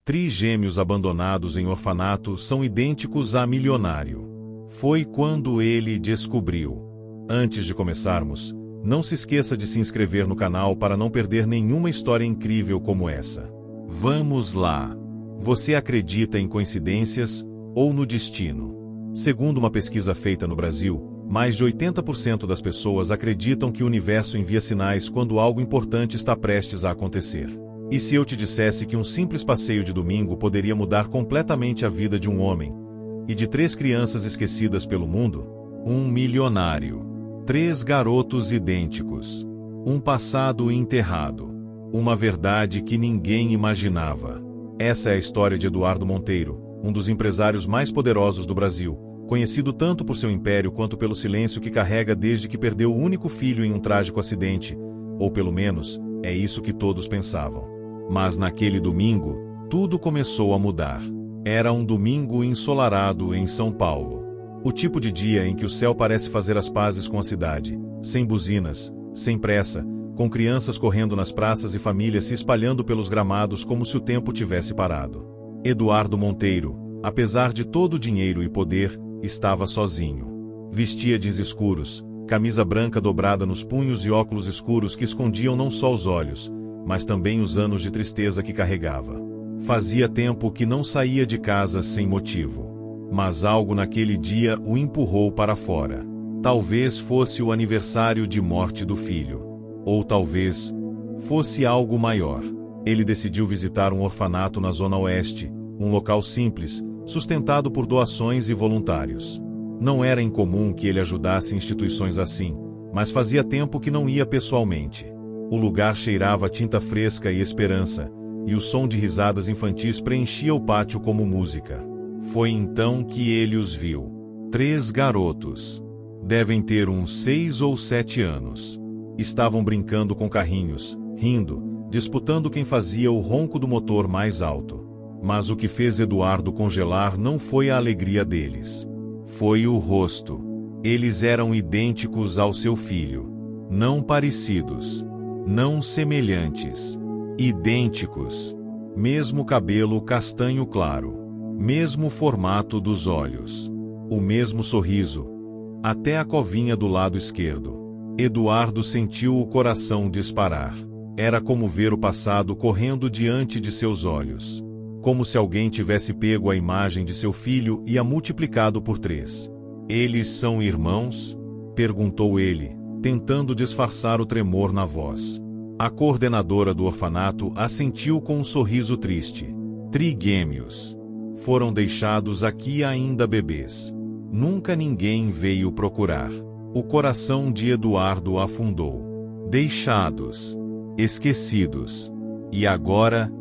Trigêmeos abandonados em orfanato são idênticos a milionário. Foi quando ele descobriu. Antes de começarmos, não se esqueça de se inscrever no canal para não perder nenhuma história incrível como essa. Vamos lá! Você acredita em coincidências ou no destino? Segundo uma pesquisa feita no Brasil, mais de 80% das pessoas acreditam que o universo envia sinais quando algo importante está prestes a acontecer. E se eu te dissesse que um simples passeio de domingo poderia mudar completamente a vida de um homem e de 3 crianças esquecidas pelo mundo? Um milionário, 3 garotos idênticos, um passado enterrado, uma verdade que ninguém imaginava. Essa é a história de Eduardo Monteiro, um dos empresários mais poderosos do Brasil, conhecido tanto por seu império quanto pelo silêncio que carrega desde que perdeu o único filho em um trágico acidente, ou pelo menos, é isso que todos pensavam. Mas naquele domingo, tudo começou a mudar. Era um domingo ensolarado em São Paulo. O tipo de dia em que o céu parece fazer as pazes com a cidade, sem buzinas, sem pressa, com crianças correndo nas praças e famílias se espalhando pelos gramados como se o tempo tivesse parado. Eduardo Monteiro, apesar de todo o dinheiro e poder, estava sozinho. Vestia jeans escuros, camisa branca dobrada nos punhos e óculos escuros que escondiam não só os olhos, mas também os anos de tristeza que carregava. Fazia tempo que não saía de casa sem motivo. Mas algo naquele dia o empurrou para fora. Talvez fosse o aniversário de morte do filho. Ou talvez fosse algo maior. Ele decidiu visitar um orfanato na Zona Oeste, um local simples, sustentado por doações e voluntários. Não era incomum que ele ajudasse instituições assim, mas fazia tempo que não ia pessoalmente. O lugar cheirava tinta fresca e esperança, e o som de risadas infantis preenchia o pátio como música. Foi então que ele os viu. 3 garotos. Devem ter uns 6 ou 7 anos. Estavam brincando com carrinhos, rindo, disputando quem fazia o ronco do motor mais alto. Mas o que fez Eduardo congelar não foi a alegria deles. Foi o rosto. Eles eram idênticos ao seu filho. Não parecidos. Não semelhantes. Idênticos. Mesmo cabelo castanho claro. Mesmo formato dos olhos. O mesmo sorriso. Até a covinha do lado esquerdo. Eduardo sentiu o coração disparar. Era como ver o passado correndo diante de seus olhos. Como se alguém tivesse pego a imagem de seu filho e a multiplicado por 3. Eles são irmãos? Perguntou ele, tentando disfarçar o tremor na voz. A coordenadora do orfanato assentiu com um sorriso triste. Trigêmeos. Foram deixados aqui ainda bebês. Nunca ninguém veio procurar. O coração de Eduardo afundou. Deixados. Esquecidos. E agora,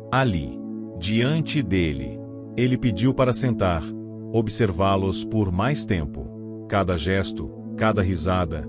ali, diante dele. Ele pediu para sentar, observá-los por mais tempo. Cada gesto, cada risada,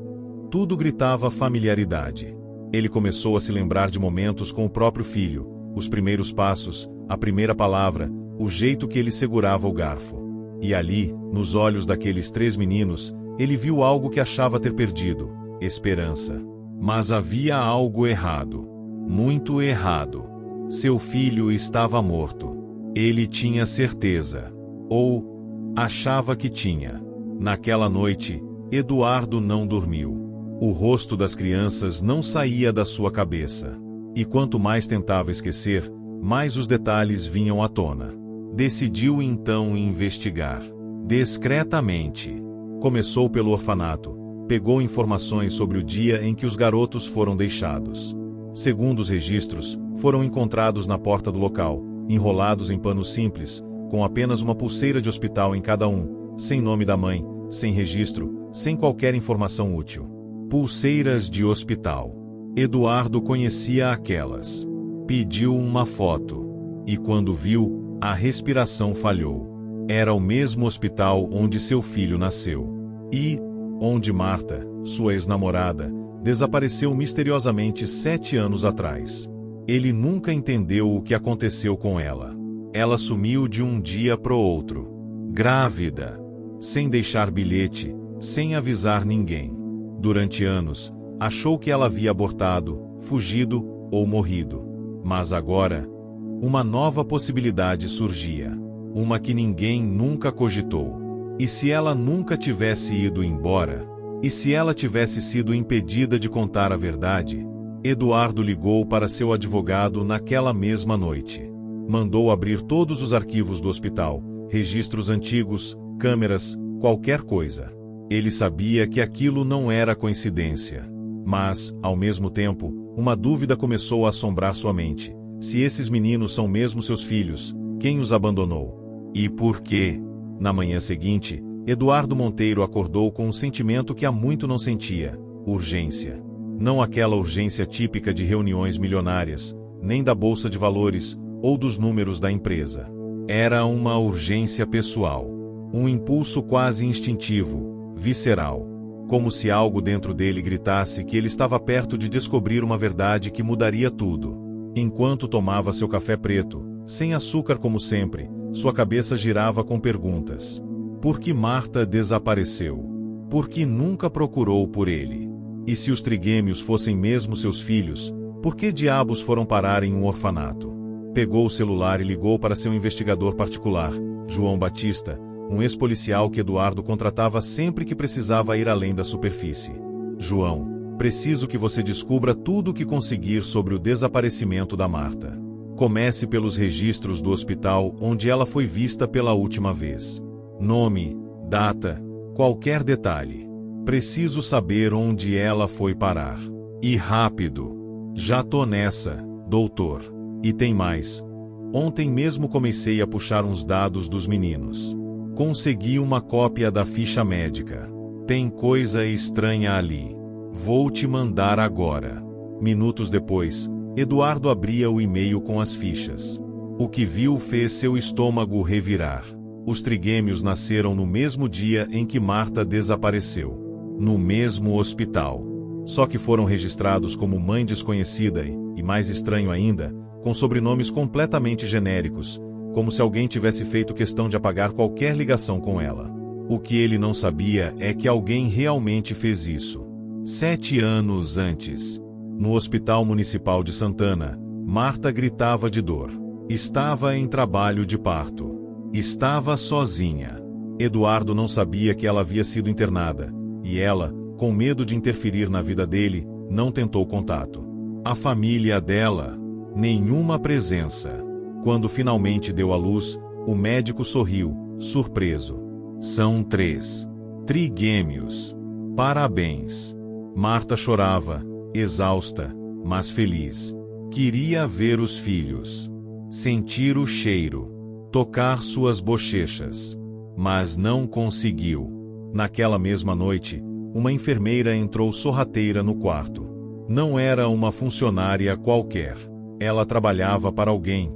tudo gritava familiaridade. Ele começou a se lembrar de momentos com o próprio filho, os primeiros passos, a primeira palavra, o jeito que ele segurava o garfo. E ali, nos olhos daqueles 3 meninos, ele viu algo que achava ter perdido: esperança. Mas havia algo errado. Muito errado. Seu filho estava morto. Ele tinha certeza. Ou achava que tinha. Naquela noite, Eduardo não dormiu. O rosto das crianças não saía da sua cabeça. E quanto mais tentava esquecer, mais os detalhes vinham à tona. Decidiu então investigar. Discretamente. Começou pelo orfanato. Pegou informações sobre o dia em que os garotos foram deixados. Segundo os registros, foram encontrados na porta do local, enrolados em panos simples, com apenas uma pulseira de hospital em cada um, sem nome da mãe, sem registro, sem qualquer informação útil. Pulseiras de hospital. Eduardo conhecia aquelas. Pediu uma foto. E quando viu, a respiração falhou. Era o mesmo hospital onde seu filho nasceu. E onde Marta, sua ex-namorada, desapareceu misteriosamente 7 anos atrás. Ele nunca entendeu o que aconteceu com ela. Ela sumiu de um dia pro outro. Grávida. Sem deixar bilhete, sem avisar ninguém. Durante anos, achou que ela havia abortado, fugido ou morrido. Mas agora, Uma nova possibilidade surgia. Uma que ninguém nunca cogitou. E se ela nunca tivesse ido embora? E se ela tivesse sido impedida de contar a verdade? Eduardo ligou para seu advogado naquela mesma noite. Mandou abrir todos os arquivos do hospital, registros antigos, câmeras, qualquer coisa. Ele sabia que aquilo não era coincidência. Mas, ao mesmo tempo, uma dúvida começou a assombrar sua mente. Se esses meninos são mesmo seus filhos, quem os abandonou? E por quê? Na manhã seguinte, Eduardo Monteiro acordou com um sentimento que há muito não sentia: urgência. Não aquela urgência típica de reuniões milionárias, nem da bolsa de valores, ou dos números da empresa. Era uma urgência pessoal. Um impulso quase instintivo, visceral. Como se algo dentro dele gritasse que ele estava perto de descobrir uma verdade que mudaria tudo. Enquanto tomava seu café preto, sem açúcar como sempre, sua cabeça girava com perguntas. Por que Marta desapareceu? Por que nunca procurou por ele? E se os trigêmeos fossem mesmo seus filhos, por que diabos foram parar em um orfanato? Pegou o celular e ligou para seu investigador particular, João Batista, um ex-policial que Eduardo contratava sempre que precisava ir além da superfície. João, preciso que você descubra tudo o que conseguir sobre o desaparecimento da Marta. Comece pelos registros do hospital onde ela foi vista pela última vez. Nome, data, qualquer detalhe. Preciso saber onde ela foi parar. E rápido. Já tô nessa, doutor. E tem mais. Ontem mesmo comecei a puxar uns dados dos meninos. Consegui uma cópia da ficha médica. Tem coisa estranha ali. Vou te mandar agora. Minutos depois, Eduardo abria o e-mail com as fichas. O que viu fez seu estômago revirar. Os trigêmeos nasceram no mesmo dia em que Marta desapareceu. No mesmo hospital. Só que foram registrados como mãe desconhecida e, mais estranho ainda, com sobrenomes completamente genéricos, como se alguém tivesse feito questão de apagar qualquer ligação com ela. O que ele não sabia é que alguém realmente fez isso. 7 anos antes. No Hospital Municipal de Santana, Marta gritava de dor. Estava em trabalho de parto. Estava sozinha. Eduardo não sabia que ela havia sido internada, e ela, com medo de interferir na vida dele, não tentou contato. A família dela, nenhuma presença. Quando finalmente deu à luz, o médico sorriu, surpreso. São 3 trigêmeos. Parabéns. Marta chorava, exausta, mas feliz. Queria ver os filhos. Sentir o cheiro. Tocar suas bochechas. Mas não conseguiu. Naquela mesma noite, uma enfermeira entrou sorrateira no quarto. Não era uma funcionária qualquer. Ela trabalhava para alguém.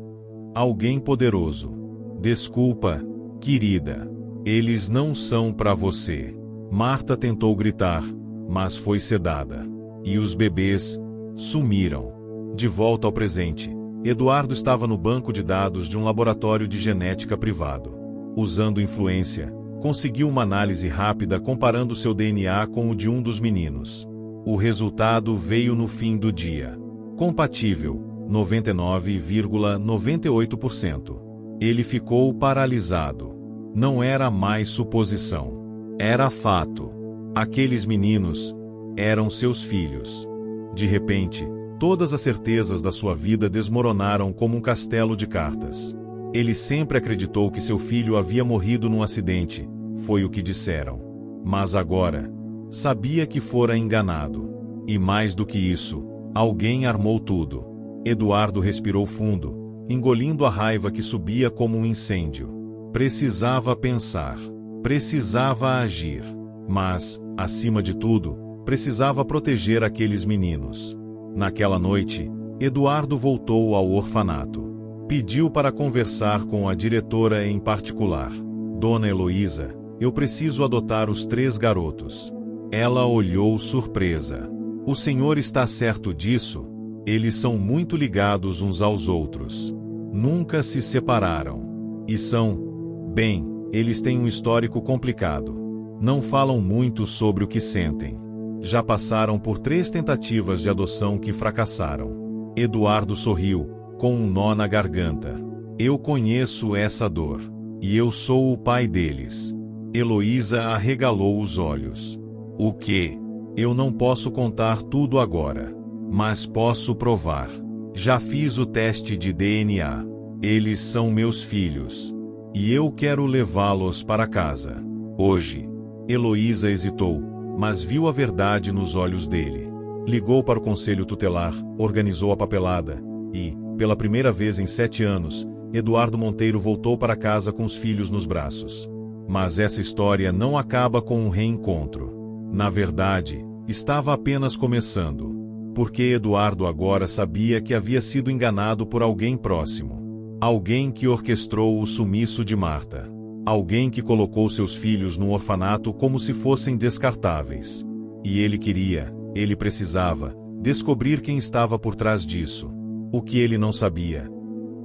Alguém poderoso. Desculpa, querida. Eles não são para você. Marta tentou gritar, mas foi sedada. E os bebês sumiram. De volta ao presente, Eduardo estava no banco de dados de um laboratório de genética privado. Usando influência, conseguiu uma análise rápida comparando seu DNA com o de um dos meninos. O resultado veio no fim do dia. Compatível, 99,98%. Ele ficou paralisado. Não era mais suposição. Era fato. Aqueles meninos eram seus filhos. De repente, todas as certezas da sua vida desmoronaram como um castelo de cartas. Ele sempre acreditou que seu filho havia morrido num acidente, foi o que disseram. Mas agora, sabia que fora enganado. E mais do que isso, alguém armou tudo. Eduardo respirou fundo, engolindo a raiva que subia como um incêndio. Precisava pensar. Precisava agir. Mas, acima de tudo, precisava proteger aqueles meninos. Naquela noite, Eduardo voltou ao orfanato. Pediu para conversar com a diretora em particular. Dona Heloísa, eu preciso adotar os 3 garotos. Ela olhou surpresa. O senhor está certo disso? Eles são muito ligados uns aos outros. Nunca se separaram. E são, bem, eles têm um histórico complicado. Não falam muito sobre o que sentem. Já passaram por 3 tentativas de adoção que fracassaram. Eduardo sorriu, com um nó na garganta. Eu conheço essa dor. E eu sou o pai deles. Heloísa arregalou os olhos. O quê? Eu não posso contar tudo agora. Mas posso provar. Já fiz o teste de DNA. Eles são meus filhos. E eu quero levá-los para casa. Hoje. Heloísa hesitou, mas viu a verdade nos olhos dele. Ligou para o conselho tutelar, organizou a papelada, e, pela primeira vez em 7 anos, Eduardo Monteiro voltou para casa com os filhos nos braços. Mas essa história não acaba com um reencontro. Na verdade, estava apenas começando. Porque Eduardo agora sabia que havia sido enganado por alguém próximo. Alguém que orquestrou o sumiço de Marta. Alguém que colocou seus filhos num orfanato como se fossem descartáveis. E ele precisava, descobrir quem estava por trás disso. O que ele não sabia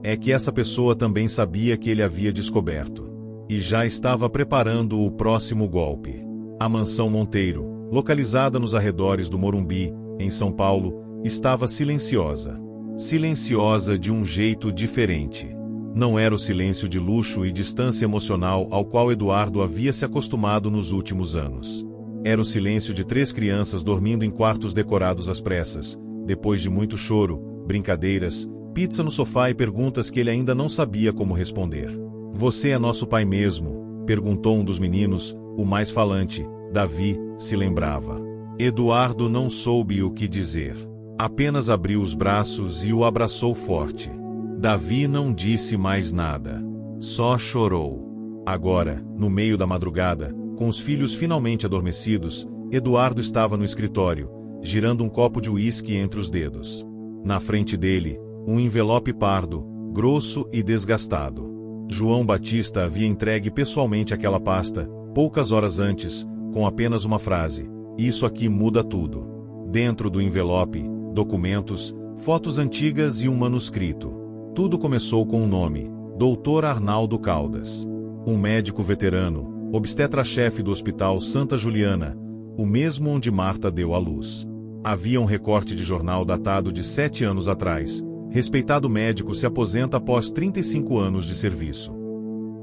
é que essa pessoa também sabia que ele havia descoberto. E já estava preparando o próximo golpe. A mansão Monteiro, localizada nos arredores do Morumbi, em São Paulo, estava silenciosa. Silenciosa de um jeito diferente. Não era o silêncio de luxo e distância emocional ao qual Eduardo havia se acostumado nos últimos anos. Era o silêncio de 3 crianças dormindo em quartos decorados às pressas, depois de muito choro, brincadeiras, pizza no sofá e perguntas que ele ainda não sabia como responder. Você é nosso pai mesmo? Perguntou um dos meninos, o mais falante. Davi se lembrava. Eduardo não soube o que dizer. Apenas abriu os braços e o abraçou forte. Davi não disse mais nada. Só chorou. Agora, no meio da madrugada, com os filhos finalmente adormecidos, Eduardo estava no escritório, girando um copo de uísque entre os dedos. Na frente dele, um envelope pardo, grosso e desgastado. João Batista havia entregue pessoalmente aquela pasta, poucas horas antes, com apenas uma frase: "Isso aqui muda tudo." Dentro do envelope, documentos, fotos antigas e um manuscrito. Tudo começou com um nome: Dr. Arnaldo Caldas. Um médico veterano, obstetra-chefe do Hospital Santa Juliana, o mesmo onde Marta deu à luz. Havia um recorte de jornal datado de 7 anos atrás. Respeitado médico se aposenta após 35 anos de serviço.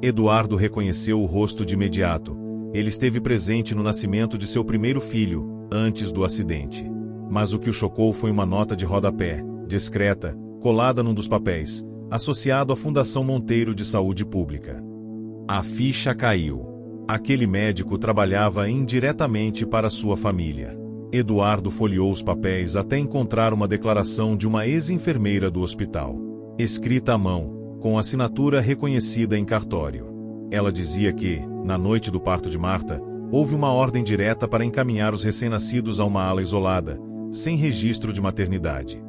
Eduardo reconheceu o rosto de imediato. Ele esteve presente no nascimento de seu primeiro filho, antes do acidente. Mas o que o chocou foi uma nota de rodapé, discreta, colada num dos papéis, associado à Fundação Monteiro de Saúde Pública. A ficha caiu. Aquele médico trabalhava indiretamente para sua família. Eduardo folheou os papéis até encontrar uma declaração de uma ex-enfermeira do hospital. Escrita à mão, com assinatura reconhecida em cartório. Ela dizia que, na noite do parto de Marta, houve uma ordem direta para encaminhar os recém-nascidos a uma ala isolada, sem registro de maternidade.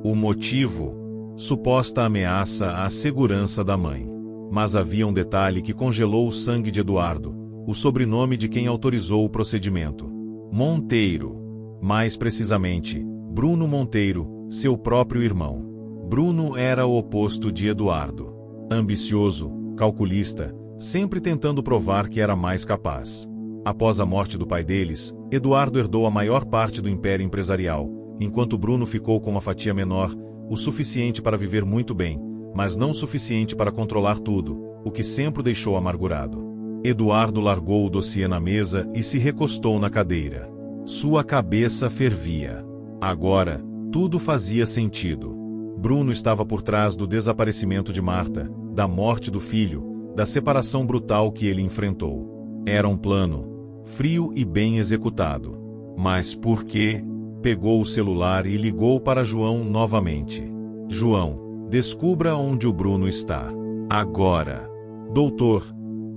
O motivo? Suposta ameaça à segurança da mãe. Mas havia um detalhe que congelou o sangue de Eduardo: o sobrenome de quem autorizou o procedimento. Monteiro. Mais precisamente, Bruno Monteiro, seu próprio irmão. Bruno era o oposto de Eduardo. Ambicioso, calculista, sempre tentando provar que era mais capaz. Após a morte do pai deles, Eduardo herdou a maior parte do império empresarial, enquanto Bruno ficou com uma fatia menor, o suficiente para viver muito bem, mas não o suficiente para controlar tudo, o que sempre o deixou amargurado. Eduardo largou o dossiê na mesa e se recostou na cadeira. Sua cabeça fervia. Agora, tudo fazia sentido. Bruno estava por trás do desaparecimento de Marta, da morte do filho, da separação brutal que ele enfrentou. Era um plano, frio e bem executado. Mas por quê? Pegou o celular e ligou para João novamente. João, descubra onde o Bruno está. Agora. Doutor,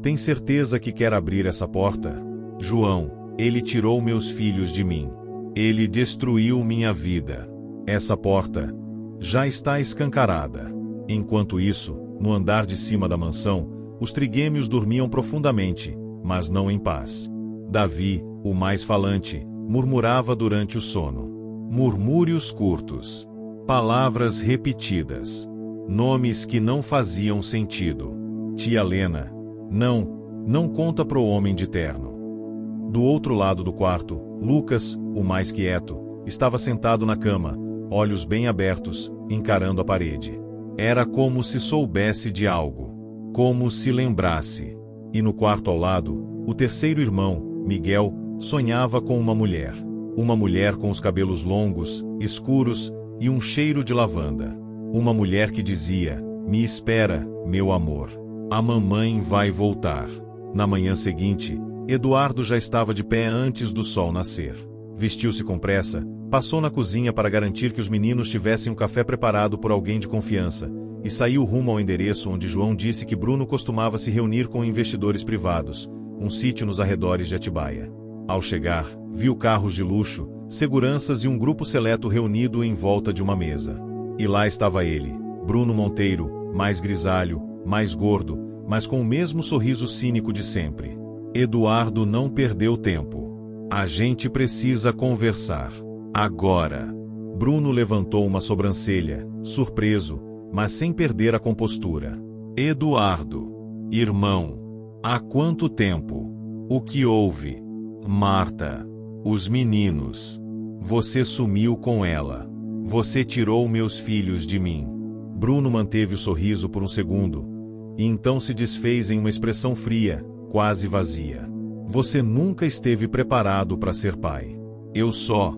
tem certeza que quer abrir essa porta? João, ele tirou meus filhos de mim. Ele destruiu minha vida. Essa porta já está escancarada. Enquanto isso, no andar de cima da mansão, os trigêmeos dormiam profundamente, mas não em paz. Davi, o mais falante, murmurava durante o sono. Murmúrios curtos. Palavras repetidas. Nomes que não faziam sentido. Tia Lena. Não conta pro homem de terno. Do outro lado do quarto, Lucas, o mais quieto, estava sentado na cama, olhos bem abertos, encarando a parede. Era como se soubesse de algo. Como se lembrasse. E no quarto ao lado, o terceiro irmão, Miguel, sonhava com uma mulher. Uma mulher com os cabelos longos, escuros, e um cheiro de lavanda. Uma mulher que dizia: "Me espera, meu amor. A mamãe vai voltar." Na manhã seguinte, Eduardo já estava de pé antes do sol nascer. Vestiu-se com pressa, passou na cozinha para garantir que os meninos tivessem um café preparado por alguém de confiança, e saiu rumo ao endereço onde João disse que Bruno costumava se reunir com investidores privados, um sítio nos arredores de Atibaia. Ao chegar, viu carros de luxo, seguranças e um grupo seleto reunido em volta de uma mesa. E lá estava ele, Bruno Monteiro, mais grisalho, mais gordo, mas com o mesmo sorriso cínico de sempre. Eduardo não perdeu tempo. "A gente precisa conversar. Agora." Bruno levantou uma sobrancelha, surpreso, mas sem perder a compostura. "Eduardo, irmão, há quanto tempo? O que houve? Marta, os meninos. Você sumiu com ela. Você tirou meus filhos de mim." Bruno manteve o sorriso por um segundo, e então se desfez em uma expressão fria, quase vazia. "Você nunca esteve preparado para ser pai. Eu só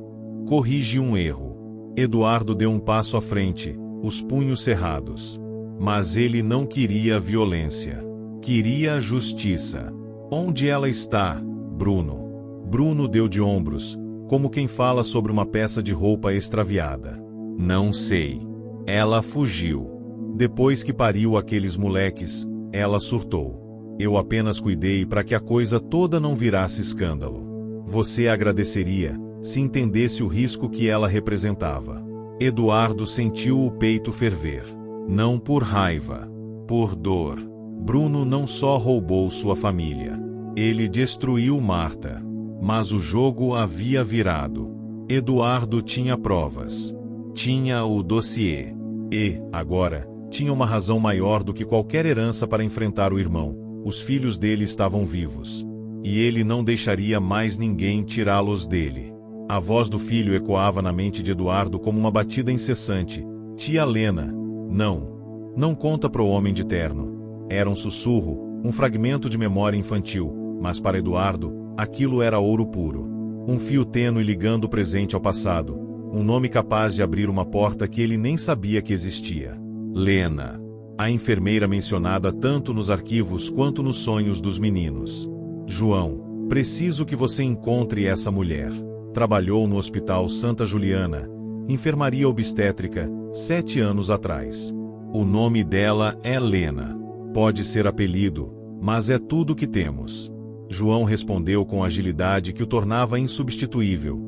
corrigi um erro." Eduardo deu um passo à frente, os punhos cerrados. Mas ele não queria violência. Queria a justiça. "Onde ela está, Bruno?" Bruno deu de ombros, como quem fala sobre uma peça de roupa extraviada. "Não sei. Ela fugiu. Depois que pariu aqueles moleques, ela surtou. Eu apenas cuidei para que a coisa toda não virasse escândalo. Você agradeceria se entendesse o risco que ela representava." Eduardo sentiu o peito ferver. Não por raiva, por dor. Bruno não só roubou sua família. Ele destruiu Marta. Mas o jogo havia virado. Eduardo tinha provas. Tinha o dossiê. E, agora, tinha uma razão maior do que qualquer herança para enfrentar o irmão. Os filhos dele estavam vivos. E ele não deixaria mais ninguém tirá-los dele. A voz do filho ecoava na mente de Eduardo como uma batida incessante. "Tia Lena, não conta pro homem de terno." Era um sussurro, um fragmento de memória infantil, mas para Eduardo, aquilo era ouro puro. Um fio tênue ligando o presente ao passado, um nome capaz de abrir uma porta que ele nem sabia que existia. Lena, a enfermeira mencionada tanto nos arquivos quanto nos sonhos dos meninos. "João, preciso que você encontre essa mulher. Trabalhou no Hospital Santa Juliana, enfermaria obstétrica, 7 anos atrás. O nome dela é Lena. Pode ser apelido, mas é tudo que temos." João respondeu com agilidade que o tornava insubstituível.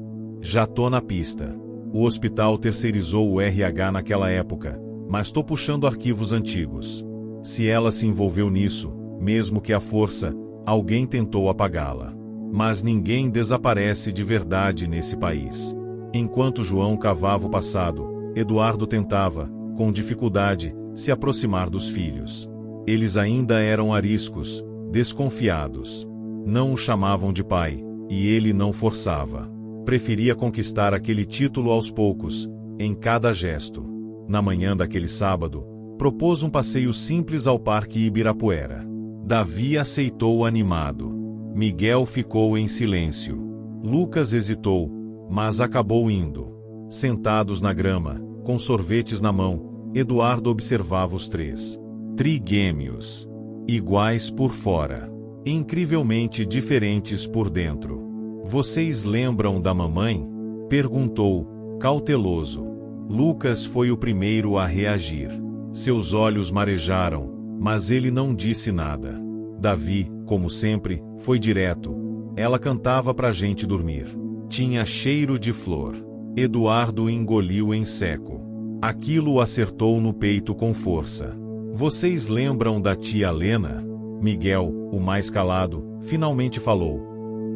"Já tô na pista. O hospital terceirizou o RH naquela época, mas tô puxando arquivos antigos. Se ela se envolveu nisso, mesmo que à força, alguém tentou apagá-la. Mas ninguém desaparece de verdade nesse país." Enquanto João cavava o passado, Eduardo tentava, com dificuldade, se aproximar dos filhos. Eles ainda eram ariscos, desconfiados. Não o chamavam de pai, e ele não forçava. Preferia conquistar aquele título aos poucos, em cada gesto. Na manhã daquele sábado, propôs um passeio simples ao Parque Ibirapuera. Davi aceitou animado. Miguel ficou em silêncio. Lucas hesitou, mas acabou indo. Sentados na grama, com sorvetes na mão, Eduardo observava os três. Trigêmeos. Iguais por fora. Incrivelmente diferentes por dentro. "Vocês lembram da mamãe?" perguntou, cauteloso. Lucas foi o primeiro a reagir. Seus olhos marejaram, mas ele não disse nada. Davi, como sempre, foi direto. "Ela cantava pra gente dormir. Tinha cheiro de flor." Eduardo engoliu em seco. Aquilo o acertou no peito com força. "Vocês lembram da tia Lena?" Miguel, o mais calado, finalmente falou.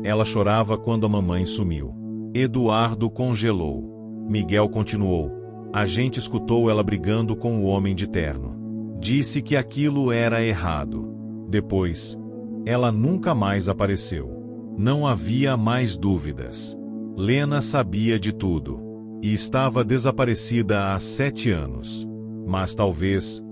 "Ela chorava quando a mamãe sumiu." Eduardo congelou. Miguel continuou. "A gente escutou ela brigando com o homem de terno. Disse que aquilo era errado. Depois, ela nunca mais apareceu. Não havia mais dúvidas. Lena sabia de tudo. E estava desaparecida há 7 anos. mas talvez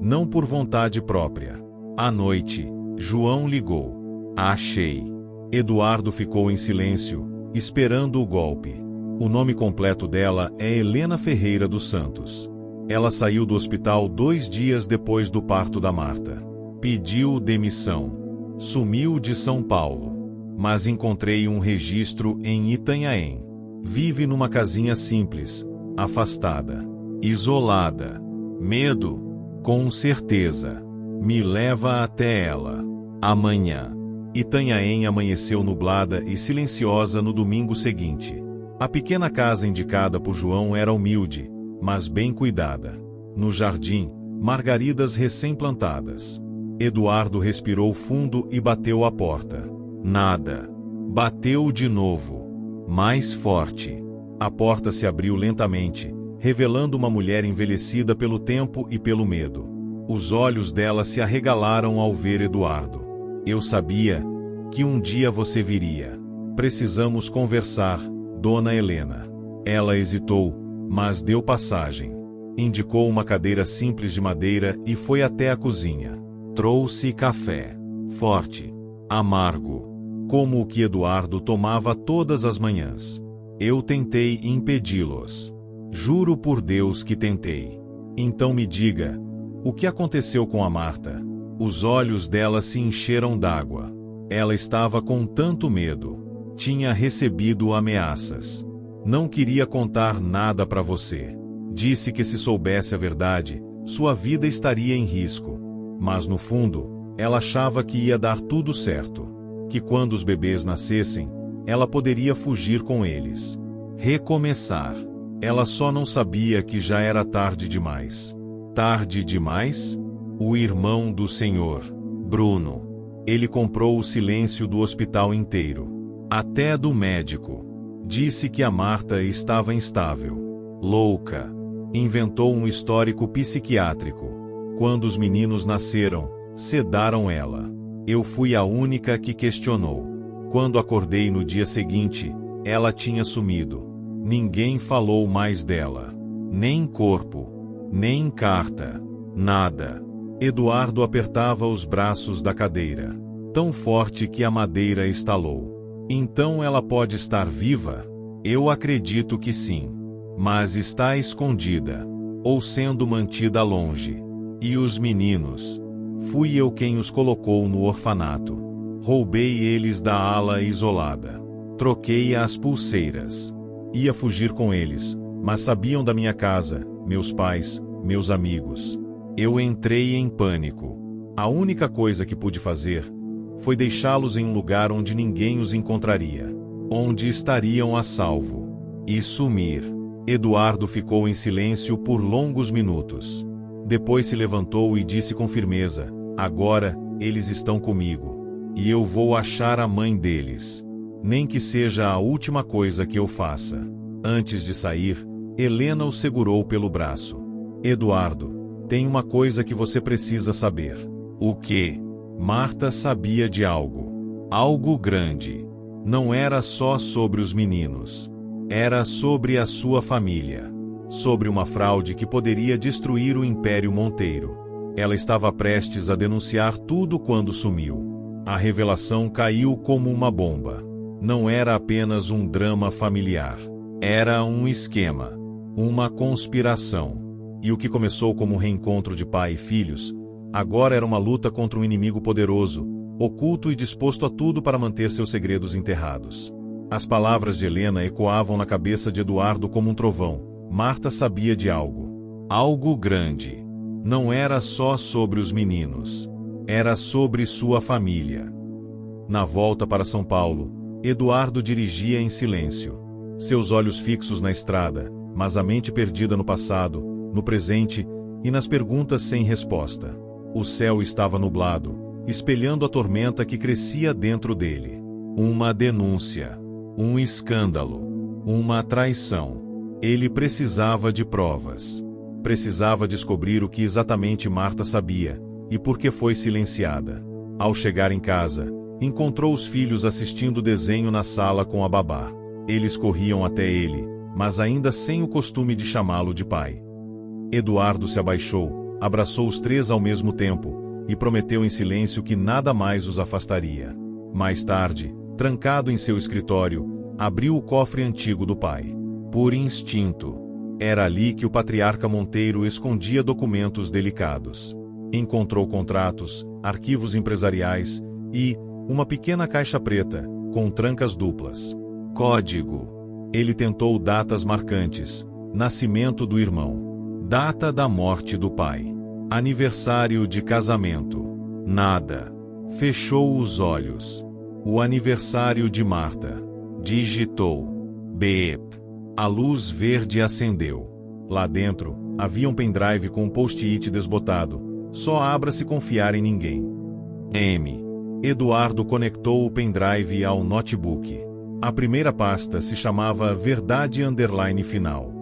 não por vontade própria. À noite, João ligou. Achei. Eduardo ficou em silêncio, esperando o golpe. O nome completo dela é Helena Ferreira dos Santos. Ela saiu do hospital 2 dias depois do parto da Marta. Pediu demissão. Sumiu de São Paulo. Mas encontrei um registro em Itanhaém. Vive numa casinha simples, afastada, isolada. Medo? Com certeza. Me leva até ela. Amanhã. Itanhaém amanheceu nublada e silenciosa no domingo seguinte. A pequena casa indicada por João era humilde, mas bem cuidada. No jardim, margaridas recém-plantadas. Eduardo respirou fundo e bateu à porta. Nada. Bateu de novo. Mais forte. A porta se abriu lentamente, revelando uma mulher envelhecida pelo tempo e pelo medo. Os olhos dela se arregalaram ao ver Eduardo. Eu sabia que um dia você viria. Precisamos conversar, Dona Helena. Ela hesitou, mas deu passagem. Indicou uma cadeira simples de madeira e foi até a cozinha. Trouxe café. Forte. Amargo. Como o que Eduardo tomava todas as manhãs. Eu tentei impedi-los. Juro por Deus que tentei. Então me diga, o que aconteceu com a Marta? Os olhos dela se encheram d'água. Ela estava com tanto medo. Tinha recebido ameaças. Não queria contar nada para você. Disse que se soubesse a verdade, sua vida estaria em risco. Mas no fundo, ela achava que ia dar tudo certo. Que quando os bebês nascessem, ela poderia fugir com eles. Recomeçar. Ela só não sabia que já era tarde demais. Tarde demais? O irmão do senhor, Bruno. Ele comprou o silêncio do hospital inteiro. Até do médico. Disse que a Marta estava instável. Louca. Inventou um histórico psiquiátrico. Quando os meninos nasceram, sedaram ela. Eu fui a única que questionou. Quando acordei no dia seguinte, ela tinha sumido. Ninguém falou mais dela. Nem corpo. Nem carta. Nada. Eduardo apertava os braços da cadeira. Tão forte que a madeira estalou. Então ela pode estar viva? Eu acredito que sim. Mas está escondida. Ou sendo mantida longe. E os meninos? Fui eu quem os colocou no orfanato. Roubei eles da ala isolada. Troquei as pulseiras. Ia fugir com eles, mas sabiam da minha casa, meus pais, meus amigos. Eu entrei em pânico. A única coisa que pude fazer foi deixá-los em um lugar onde ninguém os encontraria. Onde estariam a salvo. E sumir. Eduardo ficou em silêncio por longos minutos. Depois se levantou e disse com firmeza: agora, eles estão comigo. E eu vou achar a mãe deles. Nem que seja a última coisa que eu faça. Antes de sair, Helena o segurou pelo braço. Eduardo, tem uma coisa que você precisa saber. O quê? Marta sabia de algo. Algo grande. Não era só sobre os meninos. Era sobre a sua família. Sobre uma fraude que poderia destruir o Império Monteiro. Ela estava prestes a denunciar tudo quando sumiu. A revelação caiu como uma bomba. Não era apenas um drama familiar. Era um esquema. Uma conspiração. E o que começou como um reencontro de pai e filhos, agora era uma luta contra um inimigo poderoso, oculto e disposto a tudo para manter seus segredos enterrados. As palavras de Helena ecoavam na cabeça de Eduardo como um trovão. Marta sabia de algo. Algo grande. Não era só sobre os meninos. Era sobre sua família. Na volta para São Paulo, Eduardo dirigia em silêncio. Seus olhos fixos na estrada, mas a mente perdida no passado, no presente e nas perguntas sem resposta. O céu estava nublado, espelhando a tormenta que crescia dentro dele. Uma denúncia. Um escândalo. Uma traição. Ele precisava de provas. Precisava descobrir o que exatamente Marta sabia, e por que foi silenciada. Ao chegar em casa, encontrou os filhos assistindo desenho na sala com a babá. Eles corriam até ele, mas ainda sem o costume de chamá-lo de pai. Eduardo se abaixou, abraçou os três ao mesmo tempo, e prometeu em silêncio que nada mais os afastaria. Mais tarde, trancado em seu escritório, abriu o cofre antigo do pai. Por instinto. Era ali que o patriarca Monteiro escondia documentos delicados. Encontrou contratos, arquivos empresariais e uma pequena caixa preta, com trancas duplas. Código. Ele tentou datas marcantes: nascimento do irmão, data da morte do pai, aniversário de casamento. Nada. Fechou os olhos. O aniversário de Marta. Digitou. Beep. A luz verde acendeu. Lá dentro, havia um pendrive com um post-it desbotado. Só abra se confiar em ninguém. M. Eduardo conectou o pendrive ao notebook. A primeira pasta se chamava Verdade Final.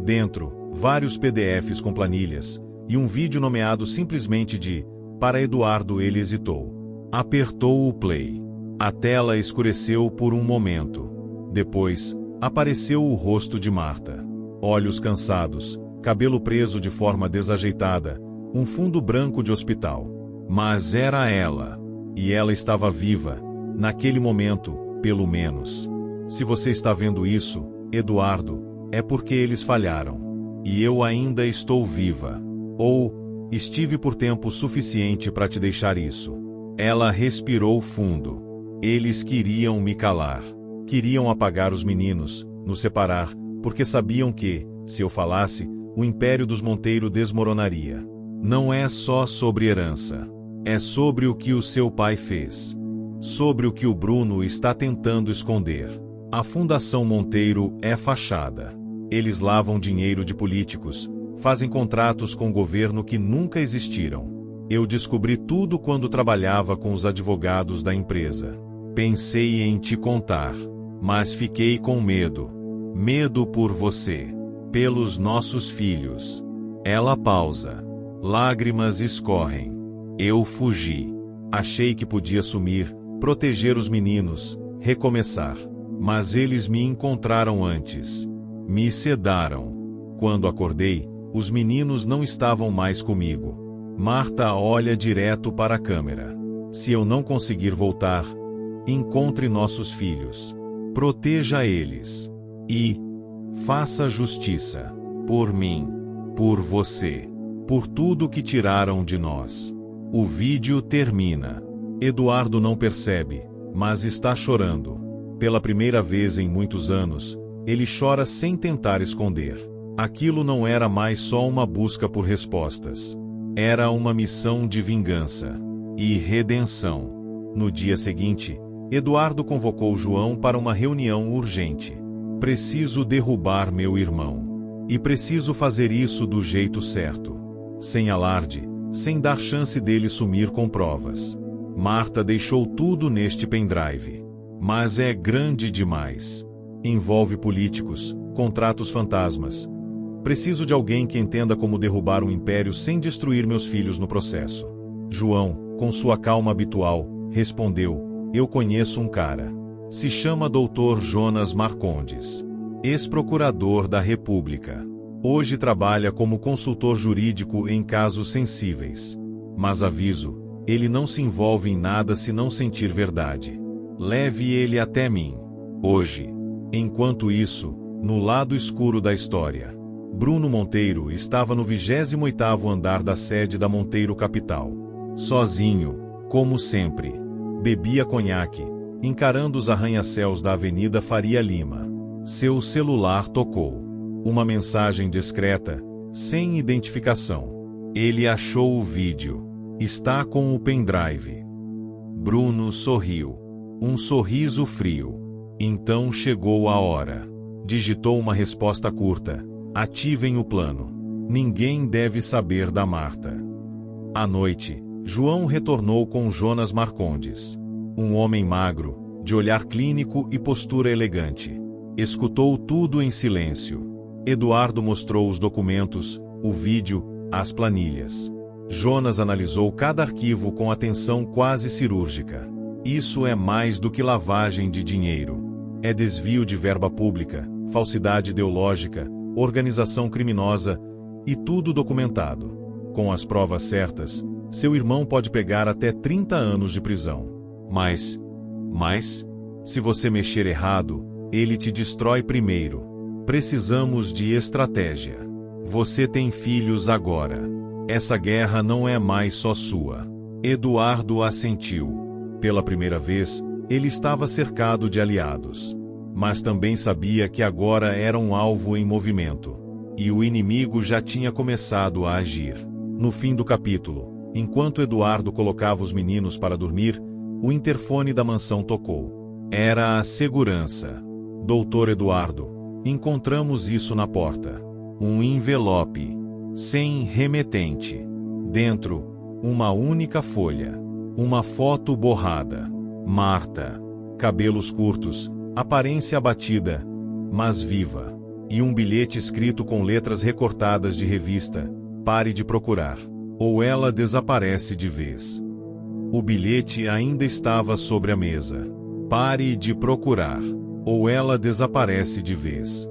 Dentro, vários PDFs com planilhas, e um vídeo nomeado simplesmente de Para Eduardo. Ele hesitou. Apertou o play. A tela escureceu por um momento. Depois, apareceu o rosto de Marta. Olhos cansados, cabelo preso de forma desajeitada, um fundo branco de hospital. Mas era ela. E ela estava viva, naquele momento, pelo menos. Se você está vendo isso, Eduardo, é porque eles falharam. E eu ainda estou viva. Ou, estive por tempo suficiente para te deixar isso. Ela respirou fundo. Eles queriam me calar. Queriam apagar os meninos, nos separar, porque sabiam que, se eu falasse, o império dos Monteiro desmoronaria. Não é só sobre herança. É sobre o que o seu pai fez. Sobre o que o Bruno está tentando esconder. A Fundação Monteiro é fachada. Eles lavam dinheiro de políticos, fazem contratos com o governo que nunca existiram. Eu descobri tudo quando trabalhava com os advogados da empresa. Pensei em te contar, mas fiquei com medo. Medo por você. Pelos nossos filhos. Ela pausa. Lágrimas escorrem. Eu fugi. Achei que podia sumir, proteger os meninos, recomeçar. Mas eles me encontraram antes. Me sedaram. Quando acordei, os meninos não estavam mais comigo. Marta olha direto para a câmera. Se eu não conseguir voltar, encontre nossos filhos. Proteja eles. E faça justiça. Por mim. Por você. Por tudo que tiraram de nós. O vídeo termina. Eduardo não percebe, mas está chorando. Pela primeira vez em muitos anos, ele chora sem tentar esconder. Aquilo não era mais só uma busca por respostas. Era uma missão de vingança e redenção. No dia seguinte, Eduardo convocou João para uma reunião urgente. Preciso derrubar meu irmão. E preciso fazer isso do jeito certo. Sem alarde, sem dar chance dele sumir com provas. Marta deixou tudo neste pendrive. Mas é grande demais. Envolve políticos, contratos fantasmas. Preciso de alguém que entenda como derrubar um império sem destruir meus filhos no processo. João, com sua calma habitual, respondeu: eu conheço um cara. Se chama Dr. Jonas Marcondes. Ex-procurador da República. Hoje trabalha como consultor jurídico em casos sensíveis. Mas aviso, ele não se envolve em nada se não sentir verdade. Leve ele até mim. Hoje. Enquanto isso, no lado escuro da história, Bruno Monteiro estava no 28º andar da sede da Monteiro Capital. Sozinho, como sempre. Bebia conhaque, encarando os arranha-céus da Avenida Faria Lima. Seu celular tocou. Uma mensagem discreta, sem identificação. Ele achou o vídeo. Está com o pendrive. Bruno sorriu. Um sorriso frio. Então chegou a hora. Digitou uma resposta curta. Ativem o plano. Ninguém deve saber da Marta. À noite, João retornou com Jonas Marcondes. Um homem magro, de olhar clínico e postura elegante. Escutou tudo em silêncio. Eduardo mostrou os documentos, o vídeo, as planilhas. Jonas analisou cada arquivo com atenção quase cirúrgica. Isso é mais do que lavagem de dinheiro. É desvio de verba pública, falsidade ideológica, organização criminosa E tudo documentado. Com as provas certas, seu irmão pode pegar até 30 anos de prisão. Mas, se você mexer errado, ele te destrói primeiro. Precisamos de estratégia. Você tem filhos agora. Essa guerra não é mais só sua. Eduardo assentiu. Pela primeira vez, ele estava cercado de aliados. Mas também sabia que agora era um alvo em movimento. E o inimigo já tinha começado a agir. No fim do capítulo, enquanto Eduardo colocava os meninos para dormir, o interfone da mansão tocou. Era a segurança. Doutor Eduardo, encontramos isso na porta. Um envelope. Sem remetente. Dentro, uma única folha. Uma foto borrada. Marta. Cabelos curtos, aparência abatida, mas viva. E um bilhete escrito com letras recortadas de revista: pare de procurar, ou ela desaparece de vez. O bilhete ainda estava sobre a mesa. Pare de procurar, ou ela desaparece de vez.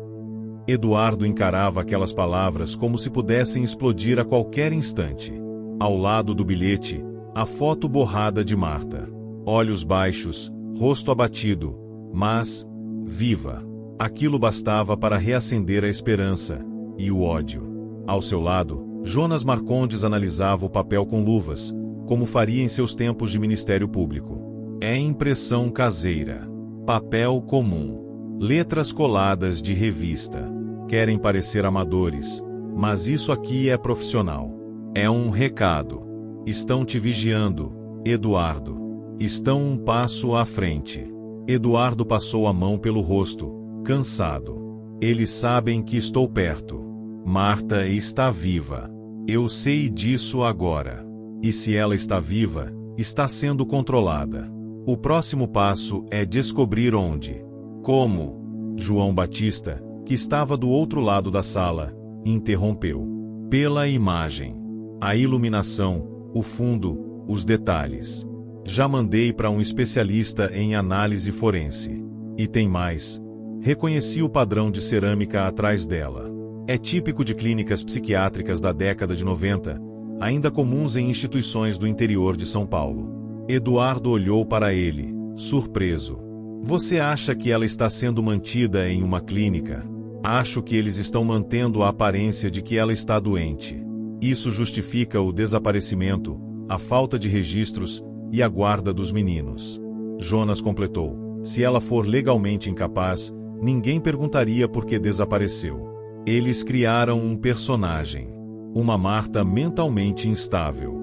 Eduardo encarava aquelas palavras como se pudessem explodir a qualquer instante. Ao lado do bilhete, a foto borrada de Marta. Olhos baixos, rosto abatido, mas viva. Aquilo bastava para reacender a esperança e o ódio. Ao seu lado, Jonas Marcondes analisava o papel com luvas, como faria em seus tempos de Ministério Público. É impressão caseira. Papel comum. Letras coladas de revista. Querem parecer amadores, mas isso aqui é profissional. É um recado. Estão te vigiando, Eduardo. Estão um passo à frente. Eduardo passou a mão pelo rosto, cansado. Eles sabem que estou perto. Marta está viva. Eu sei disso agora. E se ela está viva, está sendo controlada. O próximo passo é descobrir onde. Como? João Batista, que estava do outro lado da sala, interrompeu. Pela imagem. A iluminação, o fundo, os detalhes. Já mandei para um especialista em análise forense. E tem mais. Reconheci o padrão de cerâmica atrás dela. É típico de clínicas psiquiátricas da década de 90, ainda comuns em instituições do interior de São Paulo. Eduardo olhou para ele, surpreso. Você acha que ela está sendo mantida em uma clínica? Acho que eles estão mantendo a aparência de que ela está doente. Isso justifica o desaparecimento, a falta de registros e a guarda dos meninos. Jonas completou. Se ela for legalmente incapaz, ninguém perguntaria por que desapareceu. Eles criaram um personagem. Uma Marta mentalmente instável.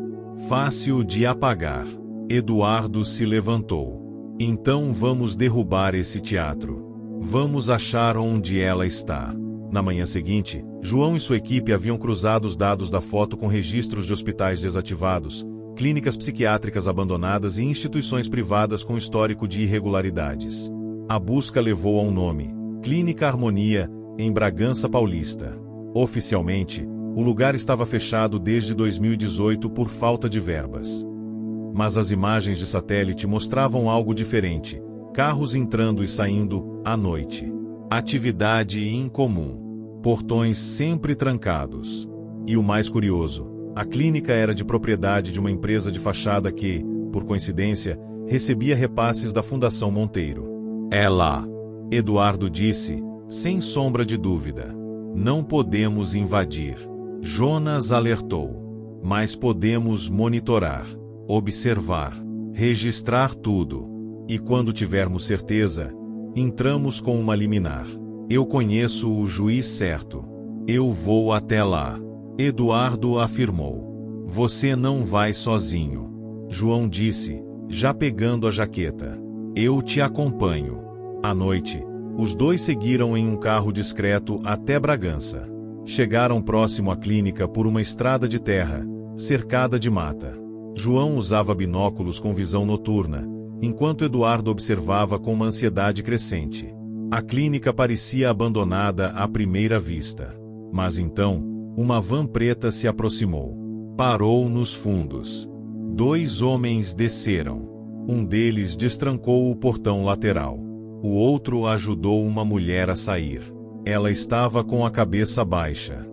Fácil de apagar. Eduardo se levantou. Então vamos derrubar esse teatro. Vamos achar onde ela está. Na manhã seguinte, João e sua equipe haviam cruzado os dados da foto com registros de hospitais desativados, clínicas psiquiátricas abandonadas e instituições privadas com histórico de irregularidades. A busca levou a um nome: Clínica Harmonia, em Bragança Paulista. Oficialmente, o lugar estava fechado desde 2018 por falta de verbas. Mas as imagens de satélite mostravam algo diferente: carros entrando e saindo, à noite. Atividade incomum. Portões sempre trancados. E o mais curioso, a clínica era de propriedade de uma empresa de fachada que, por coincidência, recebia repasses da Fundação Monteiro. É lá. Eduardo disse, sem sombra de dúvida. Não podemos invadir. Jonas alertou. Mas podemos monitorar, observar, registrar tudo. E quando tivermos certeza, entramos com uma liminar. Eu conheço o juiz certo. Eu vou até lá. Eduardo afirmou. Você não vai sozinho. João disse, já pegando a jaqueta. Eu te acompanho. À noite, os dois seguiram em um carro discreto até Bragança. Chegaram próximo à clínica por uma estrada de terra, cercada de mata. João usava binóculos com visão noturna, enquanto Eduardo observava com uma ansiedade crescente. A clínica parecia abandonada à primeira vista. Mas então, uma van preta se aproximou. Parou nos fundos. 2 homens desceram. Um deles destrancou o portão lateral. O outro ajudou uma mulher a sair. Ela estava com a cabeça baixa.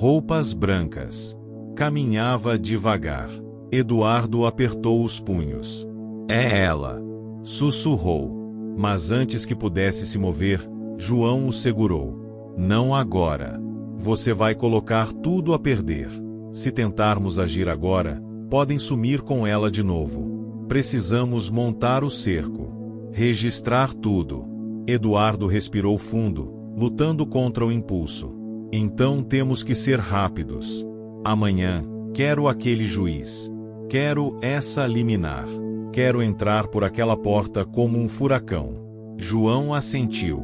roupas brancas. Caminhava devagar. Eduardo apertou os punhos. É ela, sussurrou. Mas antes que pudesse se mover, João o segurou. Não agora. Você vai colocar tudo a perder. Se tentarmos agir agora, podem sumir com ela de novo. Precisamos montar o cerco. Registrar tudo. Eduardo respirou fundo, lutando contra o impulso. Então temos que ser rápidos. Amanhã, quero aquele juiz. Quero essa liminar. Quero entrar por aquela porta como um furacão. João assentiu.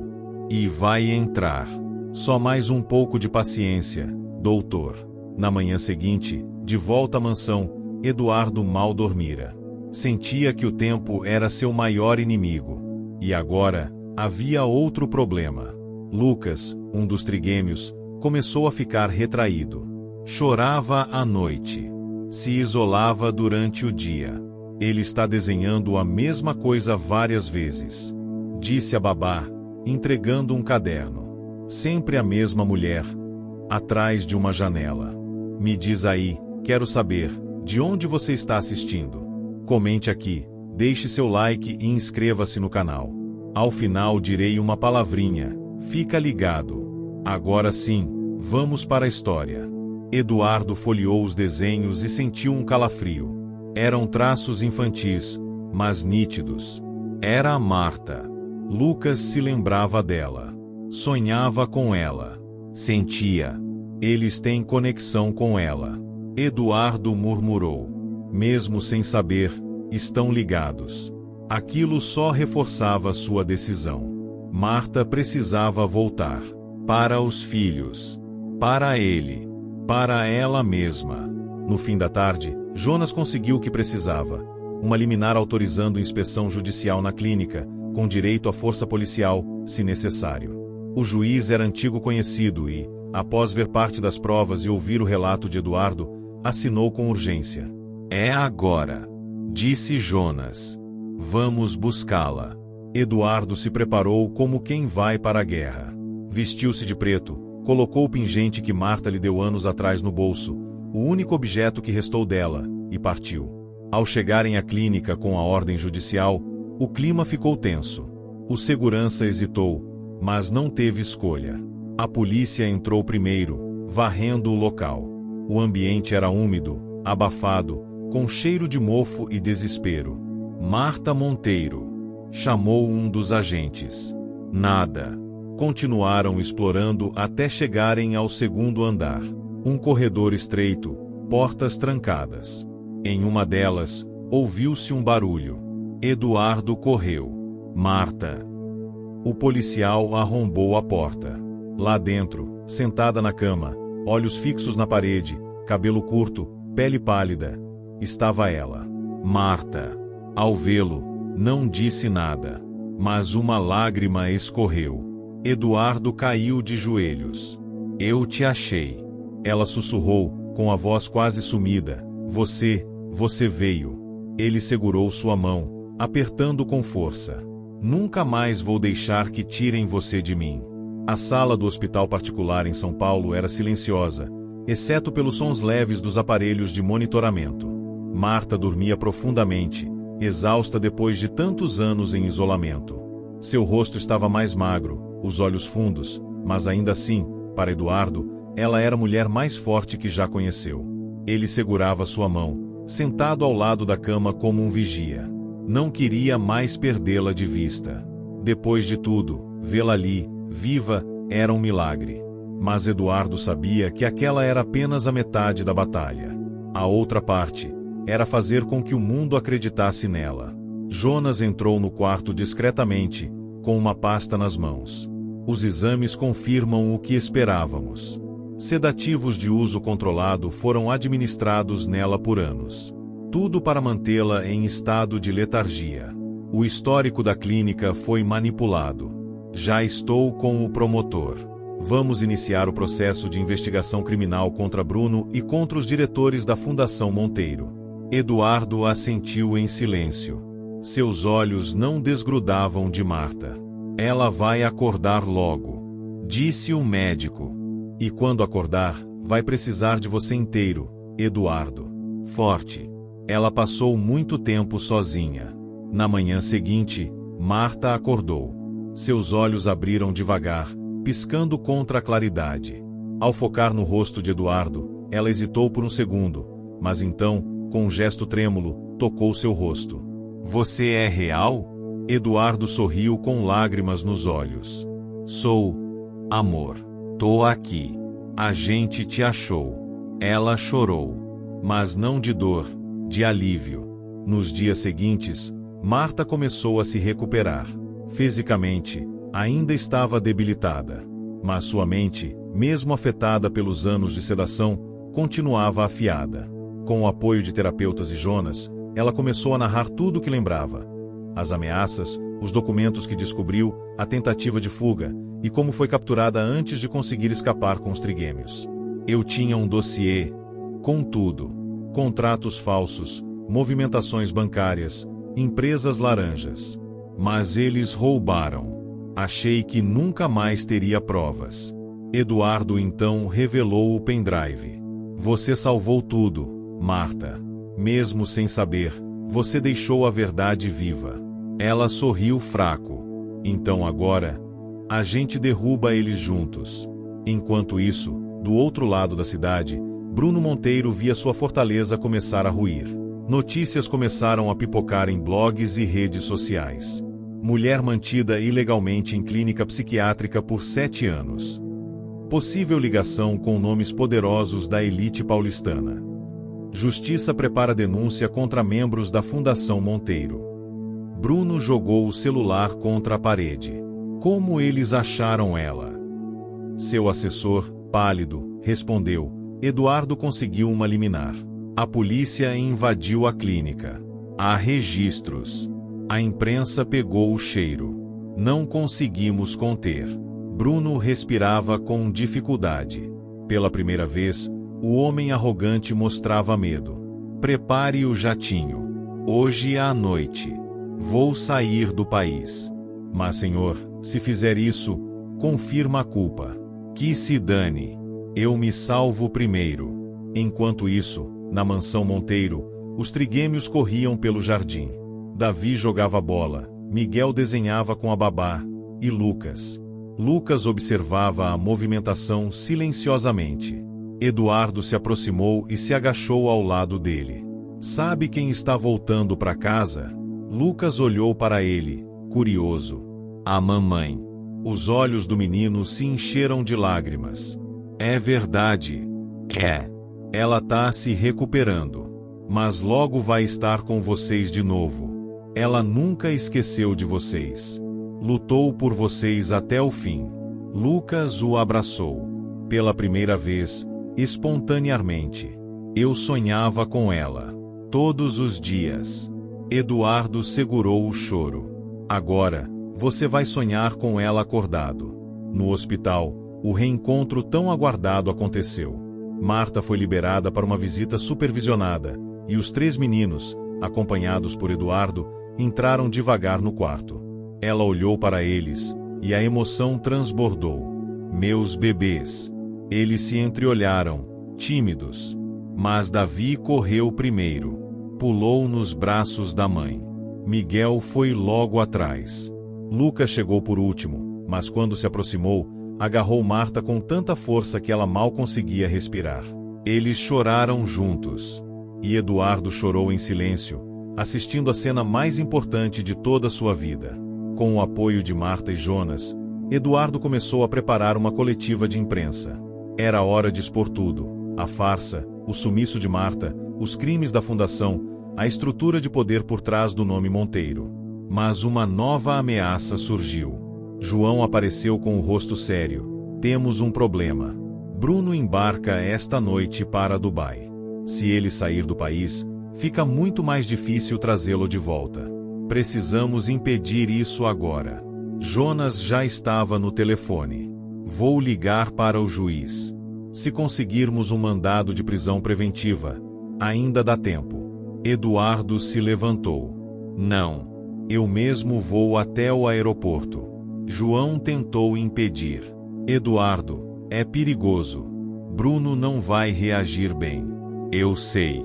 E vai entrar. Só mais um pouco de paciência, doutor. Na manhã seguinte, de volta à mansão, Eduardo mal dormira. Sentia que o tempo era seu maior inimigo. E agora, havia outro problema. Lucas, um dos trigêmeos, começou a ficar retraído. Chorava à noite. Se isolava durante o dia. Ele está desenhando a mesma coisa várias vezes. Disse a babá, entregando um caderno. Sempre a mesma mulher, atrás de uma janela. Me diz aí, quero saber, de onde você está assistindo? Comente aqui, deixe seu like e inscreva-se no canal. Ao final direi uma palavrinha, fica ligado. Agora sim, vamos para a história. Eduardo folheou os desenhos e sentiu um calafrio. Eram traços infantis, mas nítidos. Era a Marta. Lucas se lembrava dela. Sonhava com ela. Sentia. Eles têm conexão com ela. Eduardo murmurou. Mesmo sem saber, estão ligados. Aquilo só reforçava sua decisão. Marta precisava voltar. Para os filhos. Para ele. Para ela mesma. No fim da tarde, Jonas conseguiu o que precisava. Uma liminar autorizando inspeção judicial na clínica, com direito à força policial, se necessário. O juiz era antigo conhecido e, após ver parte das provas e ouvir o relato de Eduardo, assinou com urgência. É agora, disse Jonas. Vamos buscá-la. Eduardo se preparou como quem vai para a guerra. Vestiu-se de preto, colocou o pingente que Marta lhe deu anos atrás no bolso, o único objeto que restou dela, e partiu. Ao chegarem à clínica com a ordem judicial, o clima ficou tenso. O segurança hesitou, mas não teve escolha. A polícia entrou primeiro, varrendo o local. O ambiente era úmido, abafado, com cheiro de mofo e desespero. Marta Monteiro, chamou um dos agentes. Nada. Continuaram explorando até chegarem ao segundo andar. Um corredor estreito, portas trancadas. Em uma delas, ouviu-se um barulho. Eduardo correu. Marta. O policial arrombou a porta. Lá dentro, sentada na cama, olhos fixos na parede, cabelo curto, pele pálida, estava ela. Marta. Ao vê-lo, não disse nada, mas uma lágrima escorreu. Eduardo caiu de joelhos. Eu te achei. Ela sussurrou, com a voz quase sumida. Você veio. Ele segurou sua mão, apertando com força. Nunca mais vou deixar que tirem você de mim. A sala do hospital particular em São Paulo era silenciosa, exceto pelos sons leves dos aparelhos de monitoramento. Marta dormia profundamente, exausta depois de tantos anos em isolamento. Seu rosto estava mais magro, os olhos fundos, mas ainda assim, para Eduardo, ela era a mulher mais forte que já conheceu. Ele segurava sua mão, sentado ao lado da cama como um vigia. Não queria mais perdê-la de vista. Depois de tudo, vê-la ali, viva, era um milagre. Mas Eduardo sabia que aquela era apenas a metade da batalha. A outra parte era fazer com que o mundo acreditasse nela. Jonas entrou no quarto discretamente, com uma pasta nas mãos. Os exames confirmam o que esperávamos. Sedativos de uso controlado foram administrados nela por anos. Tudo para mantê-la em estado de letargia. O histórico da clínica foi manipulado. Já estou com o promotor. Vamos iniciar o processo de investigação criminal contra Bruno e contra os diretores da Fundação Monteiro. Eduardo assentiu em silêncio. Seus olhos não desgrudavam de Marta. Ela vai acordar logo, disse o médico. E quando acordar, Vai precisar de você inteiro, Eduardo. Forte. Ela passou muito tempo sozinha. Na manhã seguinte, Marta acordou. Seus olhos abriram devagar, piscando contra a claridade. Ao focar no rosto de Eduardo, ela hesitou por um segundo, mas então, com um gesto trêmulo, tocou seu rosto. Você é real? Eduardo sorriu com lágrimas nos olhos. Sou, amor. Tô aqui. A gente te achou. Ela chorou. Mas não de dor, de alívio. Nos dias seguintes, Marta começou a se recuperar. Fisicamente, ainda estava debilitada. Mas sua mente, mesmo afetada pelos anos de sedação, continuava afiada. Com o apoio de terapeutas e Jonas, ela começou a narrar tudo o que lembrava. As ameaças, os documentos que descobriu, a tentativa de fuga, e como foi capturada antes de conseguir escapar com os trigêmeos. Eu tinha um dossiê, com tudo. Contratos falsos, movimentações bancárias, empresas laranjas. Mas eles roubaram. Achei que nunca mais teria provas. Eduardo então revelou o pendrive. Você salvou tudo, Marta. Mesmo sem saber, você deixou a verdade viva. Ela sorriu fraco. Então agora, a gente derruba eles juntos. Enquanto isso, do outro lado da cidade, Bruno Monteiro via sua fortaleza começar a ruir. Notícias começaram a pipocar em blogs e redes sociais. Mulher mantida ilegalmente em clínica psiquiátrica por 7 anos. Possível ligação com nomes poderosos da elite paulistana. Justiça prepara denúncia contra membros da Fundação Monteiro. Bruno jogou o celular contra a parede. Como eles acharam ela? Seu assessor, pálido, respondeu. Eduardo conseguiu uma liminar. A polícia invadiu a clínica. Há registros. A imprensa pegou o cheiro. Não conseguimos conter. Bruno respirava com dificuldade. Pela primeira vez, o homem arrogante mostrava medo. Prepare o jatinho. Hoje à noite. Vou sair do país. Mas, senhor, se fizer isso, confirma a culpa. Que se dane. Eu me salvo primeiro. Enquanto isso, na mansão Monteiro, os trigêmeos corriam pelo jardim. Davi jogava bola, Miguel desenhava com a babá, e Lucas. Lucas observava a movimentação silenciosamente. Eduardo se aproximou e se agachou ao lado dele. Sabe quem está voltando para casa? Lucas olhou para ele, curioso. A mamãe. Os olhos do menino se encheram de lágrimas. É verdade. É. Ela tá se recuperando. Mas logo vai estar com vocês de novo. Ela nunca esqueceu de vocês. Lutou por vocês até o fim. Lucas o abraçou. Pela primeira vez, espontaneamente. Eu sonhava com ela. Todos os dias. Eduardo segurou o choro. Agora, você vai sonhar com ela acordado. No hospital, o reencontro tão aguardado aconteceu. Marta foi liberada para uma visita supervisionada, e os 3 meninos, acompanhados por Eduardo, entraram devagar no quarto. Ela olhou para eles, e a emoção transbordou. Meus bebês. Eles se entreolharam, tímidos. Mas Davi correu primeiro. Pulou nos braços da mãe. Miguel foi logo atrás. Lucas chegou por último, mas quando se aproximou, agarrou Marta com tanta força que ela mal conseguia respirar. Eles choraram juntos. E Eduardo chorou em silêncio, assistindo a cena mais importante de toda a sua vida. Com o apoio de Marta e Jonas, Eduardo começou a preparar uma coletiva de imprensa. Era hora de expor tudo: a farsa, o sumiço de Marta, os crimes da fundação, a estrutura de poder por trás do nome Monteiro. Mas uma nova ameaça surgiu. João apareceu com o rosto sério. Temos um problema. Bruno embarca esta noite para Dubai. Se ele sair do país, fica muito mais difícil trazê-lo de volta. Precisamos impedir isso agora. Jonas já estava no telefone. Vou ligar para o juiz. Se conseguirmos um mandado de prisão preventiva, ainda dá tempo. Eduardo se levantou. Não. Eu mesmo vou até o aeroporto. João tentou impedir. Eduardo, é perigoso. Bruno não vai reagir bem. Eu sei.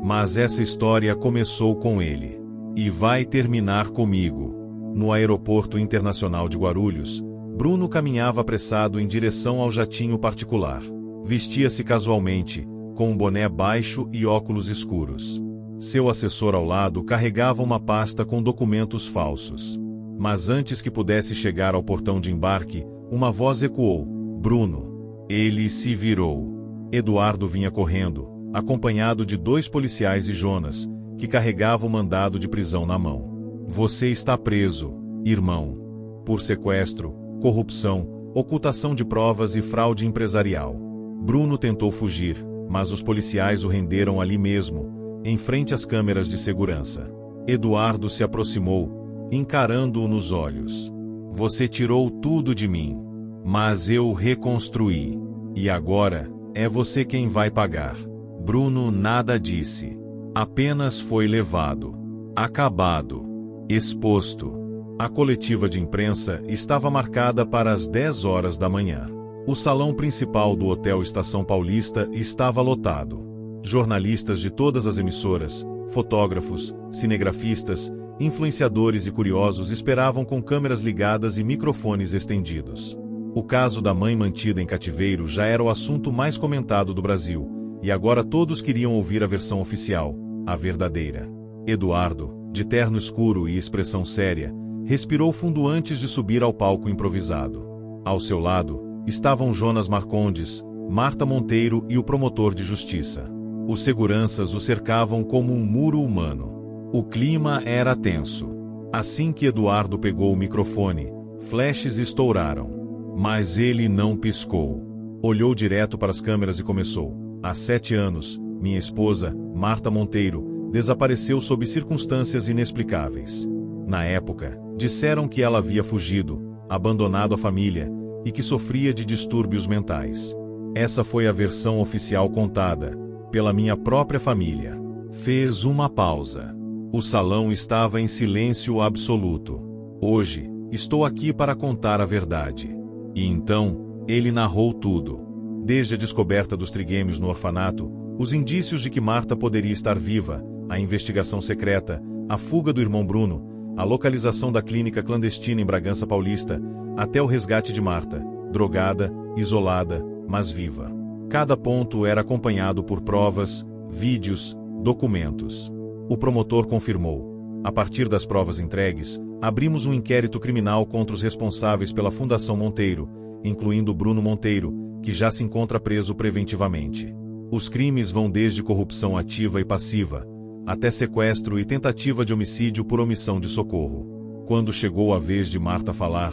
Mas essa história começou com ele. E vai terminar comigo. No aeroporto internacional de Guarulhos, Bruno caminhava apressado em direção ao jatinho particular. Vestia-se casualmente, com um boné baixo e óculos escuros. Seu assessor ao lado carregava uma pasta com documentos falsos. Mas antes que pudesse chegar ao portão de embarque, uma voz ecoou: Bruno. Ele se virou. Eduardo vinha correndo, acompanhado de 2 policiais e Jonas, que carregava o mandado de prisão na mão. Você está preso, irmão. Por sequestro, corrupção, ocultação de provas e fraude empresarial. Bruno tentou fugir, mas os policiais o renderam ali mesmo, em frente às câmeras de segurança. Eduardo se aproximou, encarando-o nos olhos. Você tirou tudo de mim, mas eu reconstruí. E agora, é você quem vai pagar. Bruno nada disse. Apenas foi levado. Acabado. Exposto. A coletiva de imprensa estava marcada para as 10 horas da manhã. O salão principal do Hotel Estação Paulista estava lotado. Jornalistas de todas as emissoras, fotógrafos, cinegrafistas, influenciadores e curiosos esperavam com câmeras ligadas e microfones estendidos. O caso da mãe mantida em cativeiro já era o assunto mais comentado do Brasil, e agora todos queriam ouvir a versão oficial, a verdadeira. Eduardo, de terno escuro e expressão séria, respirou fundo antes de subir ao palco improvisado. Ao seu lado, estavam Jonas Marcondes, Marta Monteiro e o promotor de justiça. Os seguranças o cercavam como um muro humano. O clima era tenso. Assim que Eduardo pegou o microfone, flashes estouraram. Mas ele não piscou. Olhou direto para as câmeras e começou. Há 7 anos, minha esposa, Marta Monteiro, desapareceu sob circunstâncias inexplicáveis. Na época, disseram que ela havia fugido, abandonado a família e que sofria de distúrbios mentais. Essa foi a versão oficial contada pela minha própria família. Fez uma pausa. O salão estava em silêncio absoluto. Hoje, estou aqui para contar a verdade. E então, ele narrou tudo. Desde a descoberta dos trigêmeos no orfanato, os indícios de que Marta poderia estar viva, a investigação secreta, a fuga do irmão Bruno, a localização da clínica clandestina em Bragança Paulista, até o resgate de Marta, drogada, isolada, mas viva. Cada ponto era acompanhado por provas, vídeos, documentos. O promotor confirmou. A partir das provas entregues, abrimos um inquérito criminal contra os responsáveis pela Fundação Monteiro, incluindo Bruno Monteiro, que já se encontra preso preventivamente. Os crimes vão desde corrupção ativa e passiva, até sequestro e tentativa de homicídio por omissão de socorro. Quando chegou a vez de Marta falar,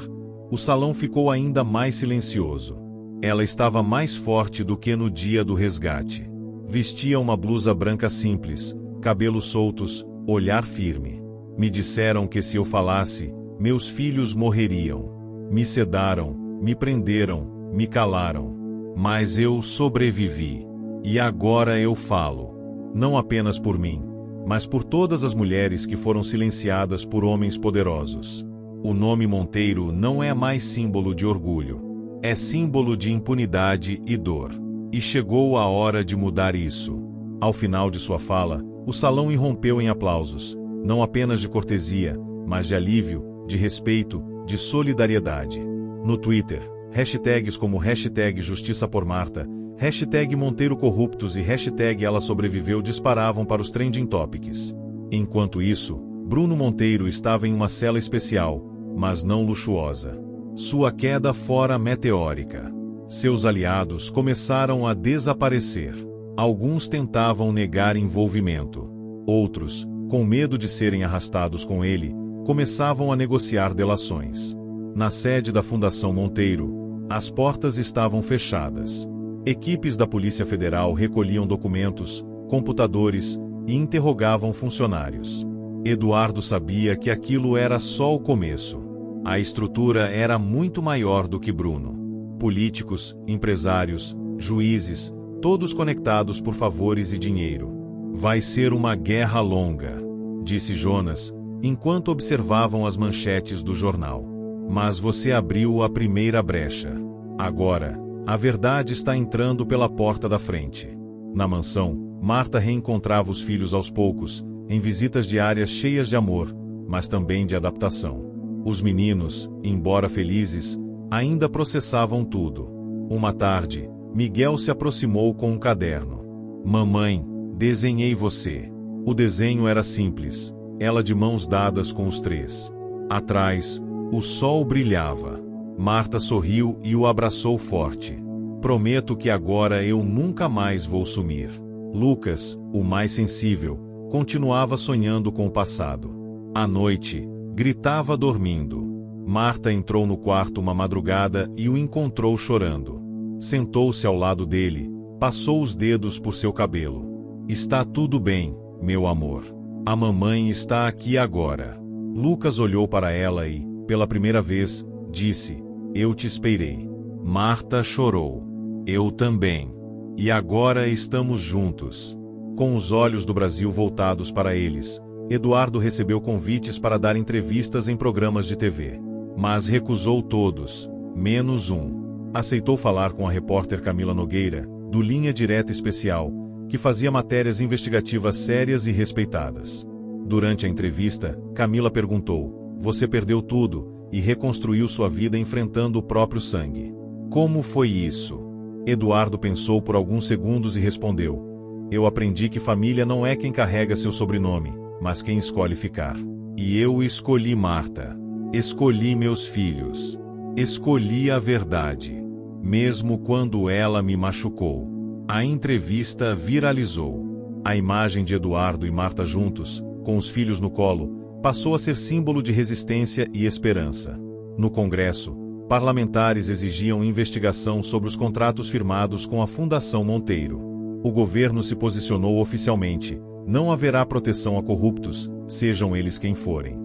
o salão ficou ainda mais silencioso. Ela estava mais forte do que no dia do resgate. Vestia uma blusa branca simples, cabelos soltos, olhar firme. Me disseram que se eu falasse, meus filhos morreriam. Me sedaram, me prenderam, me calaram. Mas eu sobrevivi. E agora eu falo. Não apenas por mim, mas por todas as mulheres que foram silenciadas por homens poderosos. O nome Monteiro não é mais símbolo de orgulho. É símbolo de impunidade e dor. E chegou a hora de mudar isso. Ao final de sua fala, o salão irrompeu em aplausos, não apenas de cortesia, mas de alívio, de respeito, de solidariedade. No Twitter, hashtags como hashtag Justiça por Marta, hashtag Monteiro Corruptos e hashtag Ela Sobreviveu disparavam para os trending topics. Enquanto isso, Bruno Monteiro estava em uma cela especial, mas não luxuosa. Sua queda fora meteórica. Seus aliados começaram a desaparecer. Alguns tentavam negar envolvimento. Outros, com medo de serem arrastados com ele, começavam a negociar delações. Na sede da Fundação Monteiro, as portas estavam fechadas. Equipes da Polícia Federal recolhiam documentos, computadores e interrogavam funcionários. Eduardo sabia que aquilo era só o começo. A estrutura era muito maior do que Bruno. Políticos, empresários, juízes, todos conectados por favores e dinheiro. Vai ser uma guerra longa, disse Jonas, enquanto observavam as manchetes do jornal. Mas você abriu a primeira brecha. Agora, A verdade está entrando pela porta da frente. Na mansão, Marta reencontrava os filhos aos poucos, em visitas diárias cheias de amor, mas também de adaptação. Os meninos, embora felizes, ainda processavam tudo. Uma tarde, Miguel se aproximou com um caderno. Mamãe, desenhei você. O desenho era simples, ela de mãos dadas com os três. Atrás, o sol brilhava. Marta sorriu e o abraçou forte. Prometo que agora eu nunca mais vou sumir. Lucas, o mais sensível, continuava sonhando com o passado. À noite, gritava dormindo. Marta entrou no quarto uma madrugada e o encontrou chorando. Sentou-se ao lado dele, passou os dedos por seu cabelo. Está tudo bem, meu amor. A mamãe está aqui agora. Lucas olhou para ela e, pela primeira vez, disse: Eu te esperei. Marta chorou. Eu também. E agora estamos juntos. Com os olhos do Brasil voltados para eles, Eduardo recebeu convites para dar entrevistas em programas de TV. Mas recusou todos, menos um. Aceitou falar com a repórter Camila Nogueira, do Linha Direta Especial, que fazia matérias investigativas sérias e respeitadas. Durante a entrevista, Camila perguntou: Você perdeu tudo e reconstruiu sua vida enfrentando o próprio sangue. Como foi isso? Eduardo pensou por alguns segundos e respondeu: Eu aprendi que família não é quem carrega seu sobrenome, mas quem escolhe ficar. E eu escolhi Marta. Escolhi meus filhos. Escolhi a verdade. Mesmo quando ela me machucou. A entrevista viralizou. A imagem de Eduardo e Marta juntos, com os filhos no colo, passou a ser símbolo de resistência e esperança. No Congresso, parlamentares exigiam investigação sobre os contratos firmados com a Fundação Monteiro. O governo se posicionou oficialmente: não haverá proteção a corruptos, sejam eles quem forem.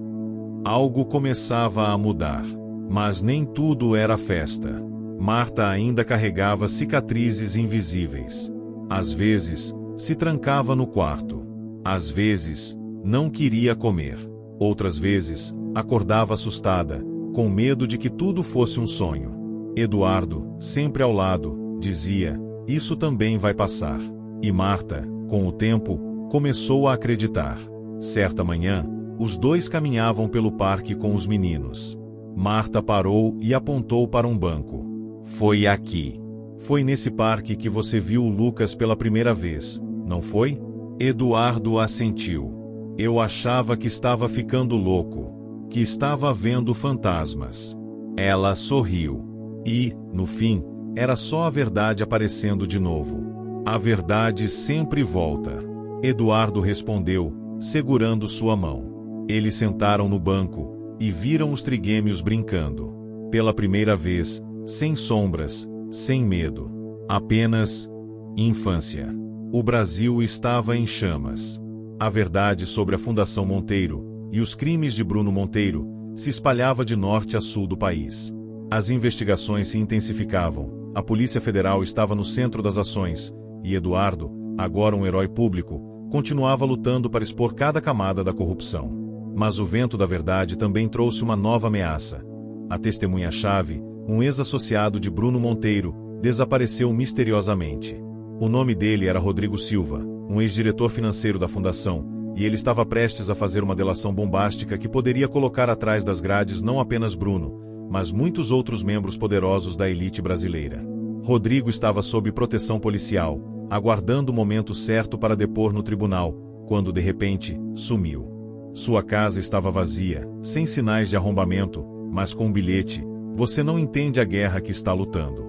Algo começava a mudar. Mas nem tudo era festa. Marta ainda carregava cicatrizes invisíveis. Às vezes, se trancava no quarto. Às vezes, não queria comer. Outras vezes, acordava assustada, com medo de que tudo fosse um sonho. Eduardo, sempre ao lado, dizia: Isso também vai passar. E Marta, com o tempo, começou a acreditar. Certa manhã, os dois caminhavam pelo parque com os meninos. Marta parou e apontou para um banco. Foi aqui. Foi nesse parque que você viu o Lucas pela primeira vez, não foi? Eduardo assentiu. Eu achava que estava ficando louco, que estava vendo fantasmas. Ela sorriu. E, no fim, era só a verdade aparecendo de novo. A verdade sempre volta. Eduardo respondeu, segurando sua mão. Eles sentaram no banco e viram os trigêmeos brincando. Pela primeira vez, sem sombras, sem medo. Apenas infância. O Brasil estava em chamas. A verdade sobre a Fundação Monteiro e os crimes de Bruno Monteiro se espalhava de norte a sul do país. As investigações se intensificavam, a Polícia Federal estava no centro das ações, e Eduardo, agora um herói público, continuava lutando para expor cada camada da corrupção. Mas o vento da verdade também trouxe uma nova ameaça. A testemunha-chave, um ex-associado de Bruno Monteiro, desapareceu misteriosamente. O nome dele era Rodrigo Silva, um ex-diretor financeiro da fundação, e ele estava prestes a fazer uma delação bombástica que poderia colocar atrás das grades não apenas Bruno, mas muitos outros membros poderosos da elite brasileira. Rodrigo estava sob proteção policial, aguardando o momento certo para depor no tribunal, quando de repente, sumiu. Sua casa estava vazia, sem sinais de arrombamento, mas com um bilhete: Você não entende a guerra que está lutando.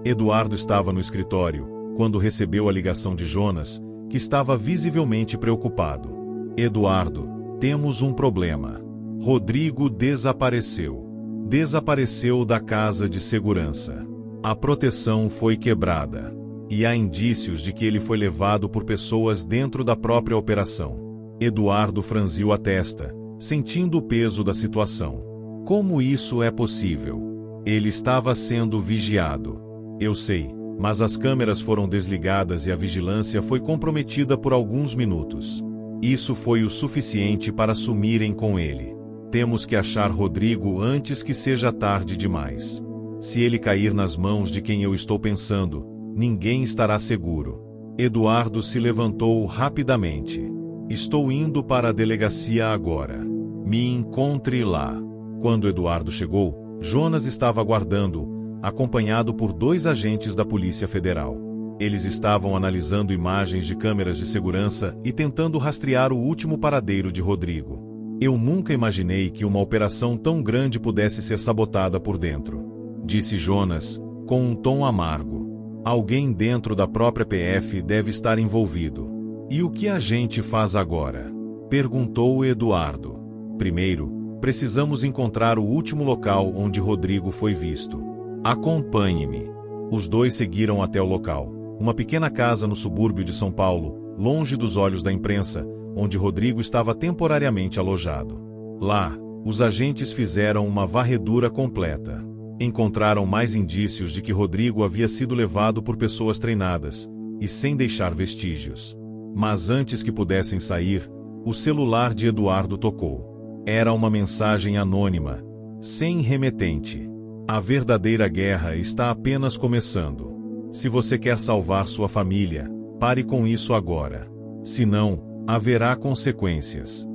Eduardo estava no escritório, quando recebeu a ligação de Jonas, que estava visivelmente preocupado. Eduardo, temos um problema. Rodrigo desapareceu. Desapareceu da casa de segurança. A proteção foi quebrada. E há indícios de que ele foi levado por pessoas dentro da própria operação. Eduardo franziu a testa, sentindo o peso da situação. Como isso é possível? Ele estava sendo vigiado. Eu sei, mas as câmeras foram desligadas e a vigilância foi comprometida por alguns minutos. Isso foi o suficiente para sumirem com ele. Temos que achar Rodrigo antes que seja tarde demais. Se ele cair nas mãos de quem eu estou pensando, ninguém estará seguro. Eduardo se levantou rapidamente. Estou indo para a delegacia agora. Me encontre lá. Quando Eduardo chegou, Jonas estava aguardando, acompanhado por 2 agentes da Polícia Federal. Eles estavam analisando imagens de câmeras de segurança e tentando rastrear o último paradeiro de Rodrigo. Eu nunca imaginei que uma operação tão grande pudesse ser sabotada por dentro, disse Jonas, com um tom amargo. Alguém dentro da própria PF deve estar envolvido. E o que a gente faz agora? Perguntou Eduardo. Primeiro, precisamos encontrar o último local onde Rodrigo foi visto. Acompanhe-me. Os 2 seguiram até o local, uma pequena casa no subúrbio de São Paulo, longe dos olhos da imprensa, onde Rodrigo estava temporariamente alojado. Lá, os agentes fizeram uma varredura completa. Encontraram mais indícios de que Rodrigo havia sido levado por pessoas treinadas, e sem deixar vestígios. Mas antes que pudessem sair, o celular de Eduardo tocou. Era uma mensagem anônima, sem remetente. A verdadeira guerra está apenas começando. Se você quer salvar sua família, pare com isso agora. Senão, haverá consequências.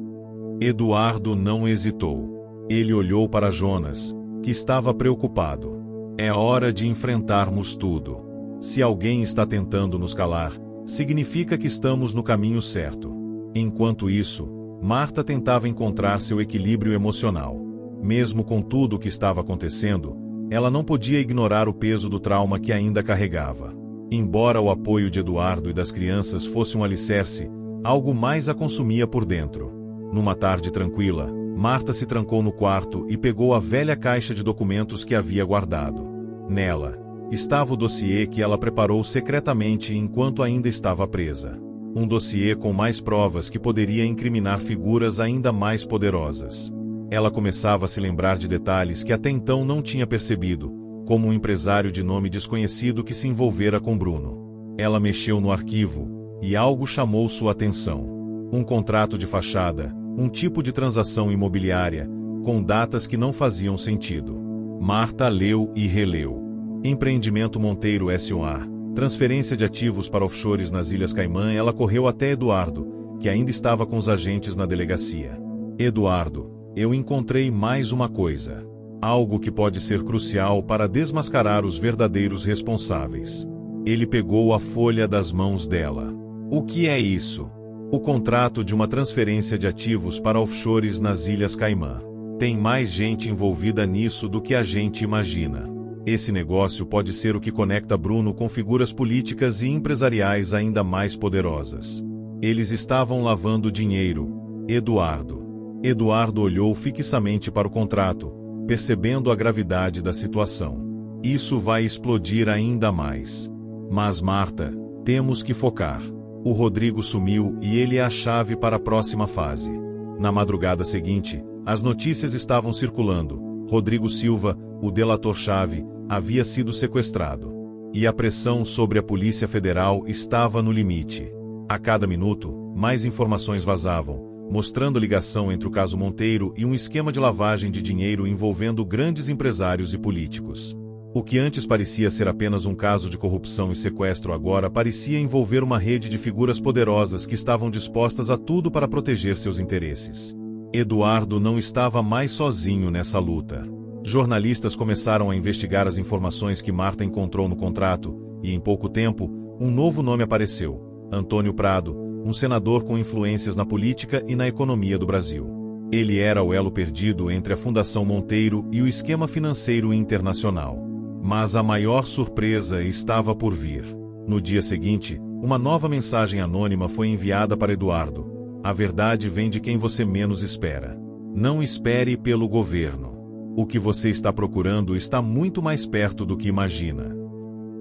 Eduardo não hesitou. Ele olhou para Jonas, que estava preocupado. É hora de enfrentarmos tudo. Se alguém está tentando nos calar, significa que estamos no caminho certo. Enquanto isso, Marta tentava encontrar seu equilíbrio emocional. Mesmo com tudo o que estava acontecendo, ela não podia ignorar o peso do trauma que ainda carregava. Embora o apoio de Eduardo e das crianças fosse um alicerce, algo mais a consumia por dentro. Numa tarde tranquila, Marta se trancou no quarto e pegou a velha caixa de documentos que havia guardado. Nela, estava o dossiê que ela preparou secretamente enquanto ainda estava presa. Um dossiê com mais provas que poderia incriminar figuras ainda mais poderosas. Ela começava a se lembrar de detalhes que até então não tinha percebido, como um empresário de nome desconhecido que se envolvera com Bruno. Ela mexeu no arquivo, e algo chamou sua atenção. Um contrato de fachada, um tipo de transação imobiliária, com datas que não faziam sentido. Marta leu e releu. Empreendimento Monteiro S.A., transferência de ativos para offshores nas Ilhas Caimã. Ela correu até Eduardo, que ainda estava com os agentes na delegacia. Eduardo, eu encontrei mais uma coisa. Algo que pode ser crucial para desmascarar os verdadeiros responsáveis. Ele pegou a folha das mãos dela. O que é isso? O contrato de uma transferência de ativos para offshores nas Ilhas Caimã. Tem mais gente envolvida nisso do que a gente imagina. Esse negócio pode ser o que conecta Bruno com figuras políticas e empresariais ainda mais poderosas. Eles estavam lavando dinheiro. Eduardo. Eduardo olhou fixamente para o contrato, percebendo a gravidade da situação. Isso vai explodir ainda mais. Mas Marta, temos que focar. O Rodrigo sumiu e ele é a chave para a próxima fase. Na madrugada seguinte, as notícias estavam circulando. Rodrigo Silva, o delator-chave, havia sido sequestrado. E a pressão sobre a Polícia Federal estava no limite. A cada minuto, mais informações vazavam, mostrando ligação entre o caso Monteiro e um esquema de lavagem de dinheiro envolvendo grandes empresários e políticos. O que antes parecia ser apenas um caso de corrupção e sequestro agora parecia envolver uma rede de figuras poderosas que estavam dispostas a tudo para proteger seus interesses. Eduardo não estava mais sozinho nessa luta. Jornalistas começaram a investigar as informações que Marta encontrou no contrato, e em pouco tempo, um novo nome apareceu: Antônio Prado, um senador com influências na política e na economia do Brasil. Ele era o elo perdido entre a Fundação Monteiro e o esquema financeiro internacional. Mas a maior surpresa estava por vir. No dia seguinte, uma nova mensagem anônima foi enviada para Eduardo. A verdade vem de quem você menos espera. Não espere pelo governo. O que você está procurando está muito mais perto do que imagina.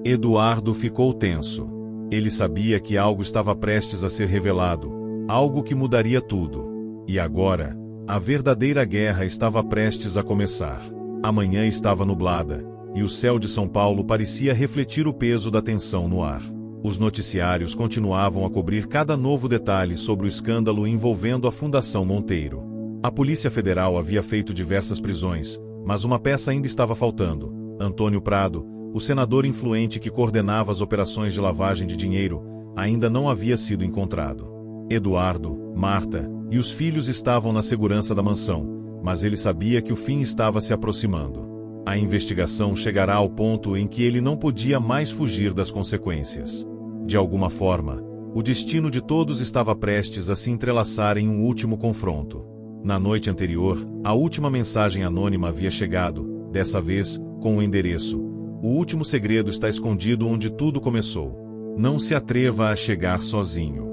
Eduardo ficou tenso. Ele sabia que algo estava prestes a ser revelado, algo que mudaria tudo. E agora, a verdadeira guerra estava prestes a começar. A manhã estava nublada, e o céu de São Paulo parecia refletir o peso da tensão no ar. Os noticiários continuavam a cobrir cada novo detalhe sobre o escândalo envolvendo a Fundação Monteiro. A Polícia Federal havia feito diversas prisões, mas uma peça ainda estava faltando: Antônio Prado, o senador influente que coordenava as operações de lavagem de dinheiro, ainda não havia sido encontrado. Eduardo, Marta e os filhos estavam na segurança da mansão, mas ele sabia que o fim estava se aproximando. A investigação chegará ao ponto em que ele não podia mais fugir das consequências. De alguma forma, o destino de todos estava prestes a se entrelaçar em um último confronto. Na noite anterior, a última mensagem anônima havia chegado, dessa vez, com o endereço: "O último segredo está escondido onde tudo começou. Não se atreva a chegar sozinho."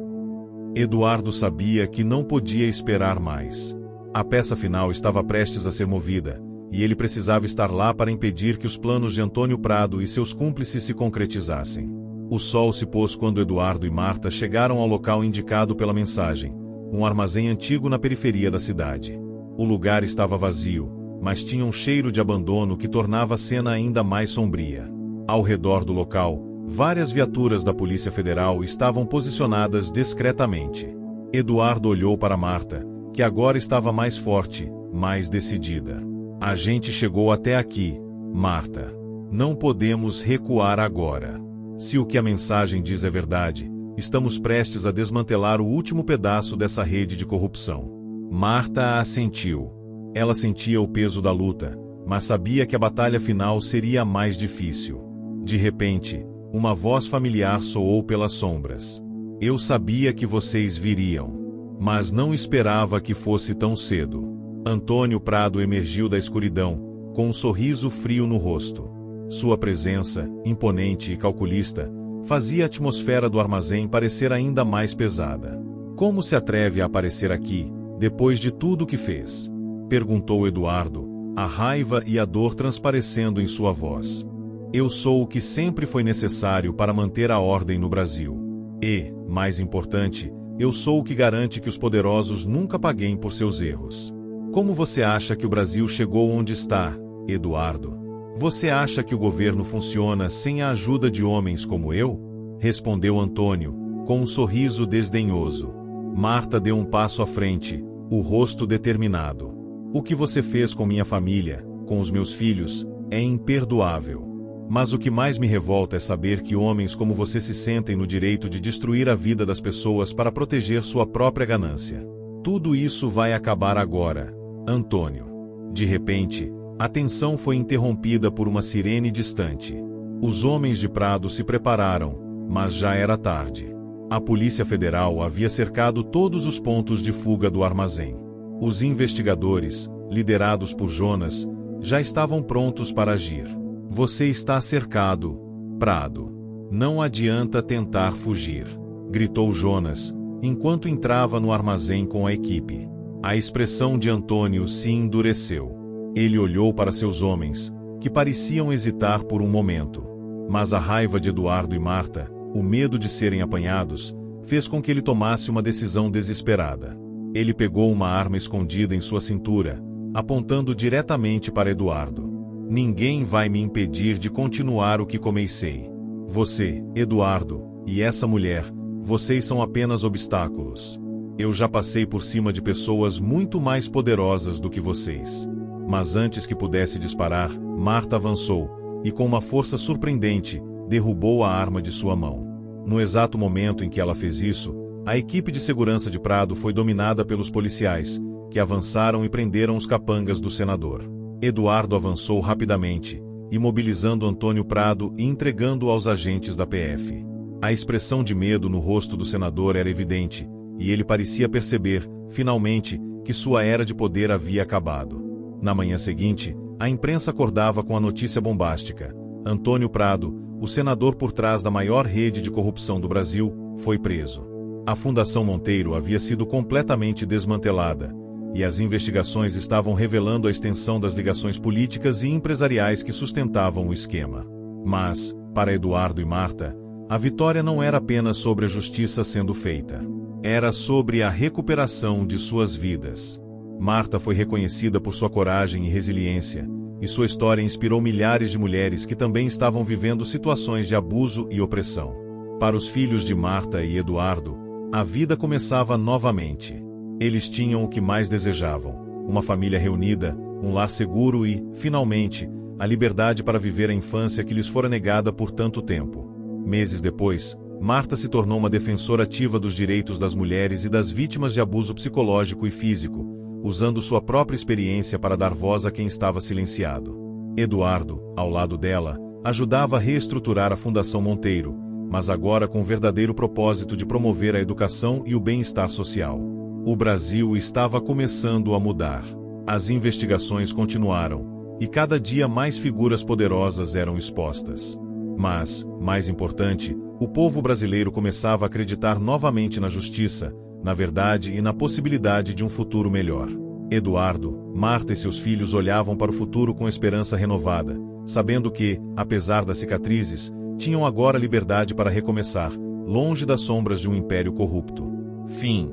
Eduardo sabia que não podia esperar mais. A peça final estava prestes a ser movida, e ele precisava estar lá para impedir que os planos de Antônio Prado e seus cúmplices se concretizassem. O sol se pôs quando Eduardo e Marta chegaram ao local indicado pela mensagem, um armazém antigo na periferia da cidade. O lugar estava vazio, mas tinha um cheiro de abandono que tornava a cena ainda mais sombria. Ao redor do local, várias viaturas da Polícia Federal estavam posicionadas discretamente. Eduardo olhou para Marta, que agora estava mais forte, mais decidida. "A gente chegou até aqui, Marta. Não podemos recuar agora. Se o que a mensagem diz é verdade, estamos prestes a desmantelar o último pedaço dessa rede de corrupção." Marta assentiu. Ela sentia o peso da luta, mas sabia que a batalha final seria a mais difícil. De repente, uma voz familiar soou pelas sombras. "Eu sabia que vocês viriam, mas não esperava que fosse tão cedo." Antônio Prado emergiu da escuridão, com um sorriso frio no rosto. Sua presença, imponente e calculista, fazia a atmosfera do armazém parecer ainda mais pesada. "Como se atreve a aparecer aqui, depois de tudo o que fez?" perguntou Eduardo, a raiva e a dor transparecendo em sua voz. "Eu sou o que sempre foi necessário para manter a ordem no Brasil. E, mais importante, eu sou o que garante que os poderosos nunca paguem por seus erros." "Como você acha que o Brasil chegou onde está, Eduardo? Você acha que o governo funciona sem a ajuda de homens como eu?" respondeu Antônio, com um sorriso desdenhoso. Marta deu um passo à frente, o rosto determinado. "O que você fez com minha família, com os meus filhos, é imperdoável. Mas o que mais me revolta é saber que homens como você se sentem no direito de destruir a vida das pessoas para proteger sua própria ganância. Tudo isso vai acabar agora, Antônio." De repente, a tensão foi interrompida por uma sirene distante. Os homens de Prado se prepararam, mas já era tarde. A Polícia Federal havia cercado todos os pontos de fuga do armazém. Os investigadores, liderados por Jonas, já estavam prontos para agir. "Você está cercado, Prado. Não adianta tentar fugir", gritou Jonas, enquanto entrava no armazém com a equipe. A expressão de Antônio se endureceu. Ele olhou para seus homens, que pareciam hesitar por um momento. Mas a raiva de Eduardo e Marta, o medo de serem apanhados, fez com que ele tomasse uma decisão desesperada. Ele pegou uma arma escondida em sua cintura, apontando diretamente para Eduardo. "Ninguém vai me impedir de continuar o que comecei. Você, Eduardo, e essa mulher, vocês são apenas obstáculos. Eu já passei por cima de pessoas muito mais poderosas do que vocês." Mas antes que pudesse disparar, Marta avançou, e com uma força surpreendente, derrubou a arma de sua mão. No exato momento em que ela fez isso, a equipe de segurança de Prado foi dominada pelos policiais, que avançaram e prenderam os capangas do senador. Eduardo avançou rapidamente, imobilizando Antônio Prado e entregando-o aos agentes da PF. A expressão de medo no rosto do senador era evidente, e ele parecia perceber, finalmente, que sua era de poder havia acabado. Na manhã seguinte, a imprensa acordava com a notícia bombástica: Antônio Prado, o senador por trás da maior rede de corrupção do Brasil, foi preso. A Fundação Monteiro havia sido completamente desmantelada, e as investigações estavam revelando a extensão das ligações políticas e empresariais que sustentavam o esquema. Mas, para Eduardo e Marta, a vitória não era apenas sobre a justiça sendo feita. Era sobre a recuperação de suas vidas. Marta foi reconhecida por sua coragem e resiliência, e sua história inspirou milhares de mulheres que também estavam vivendo situações de abuso e opressão. Para os filhos de Marta e Eduardo, a vida começava novamente. Eles tinham o que mais desejavam: uma família reunida, um lar seguro e, finalmente, a liberdade para viver a infância que lhes fora negada por tanto tempo. Meses depois, Marta se tornou uma defensora ativa dos direitos das mulheres e das vítimas de abuso psicológico e físico, usando sua própria experiência para dar voz a quem estava silenciado. Eduardo, ao lado dela, ajudava a reestruturar a Fundação Monteiro, mas agora com o verdadeiro propósito de promover a educação e o bem-estar social. O Brasil estava começando a mudar. As investigações continuaram, e cada dia mais figuras poderosas eram expostas. Mas, mais importante, o povo brasileiro começava a acreditar novamente na justiça, na verdade e na possibilidade de um futuro melhor. Eduardo, Marta e seus filhos olhavam para o futuro com esperança renovada, sabendo que, apesar das cicatrizes, tinham agora liberdade para recomeçar, longe das sombras de um império corrupto. Fim.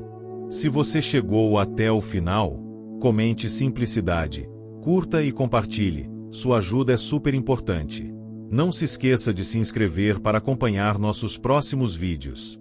Se você chegou até o final, comente simplicidade, curta e compartilhe, sua ajuda é super importante. Não se esqueça de se inscrever para acompanhar nossos próximos vídeos.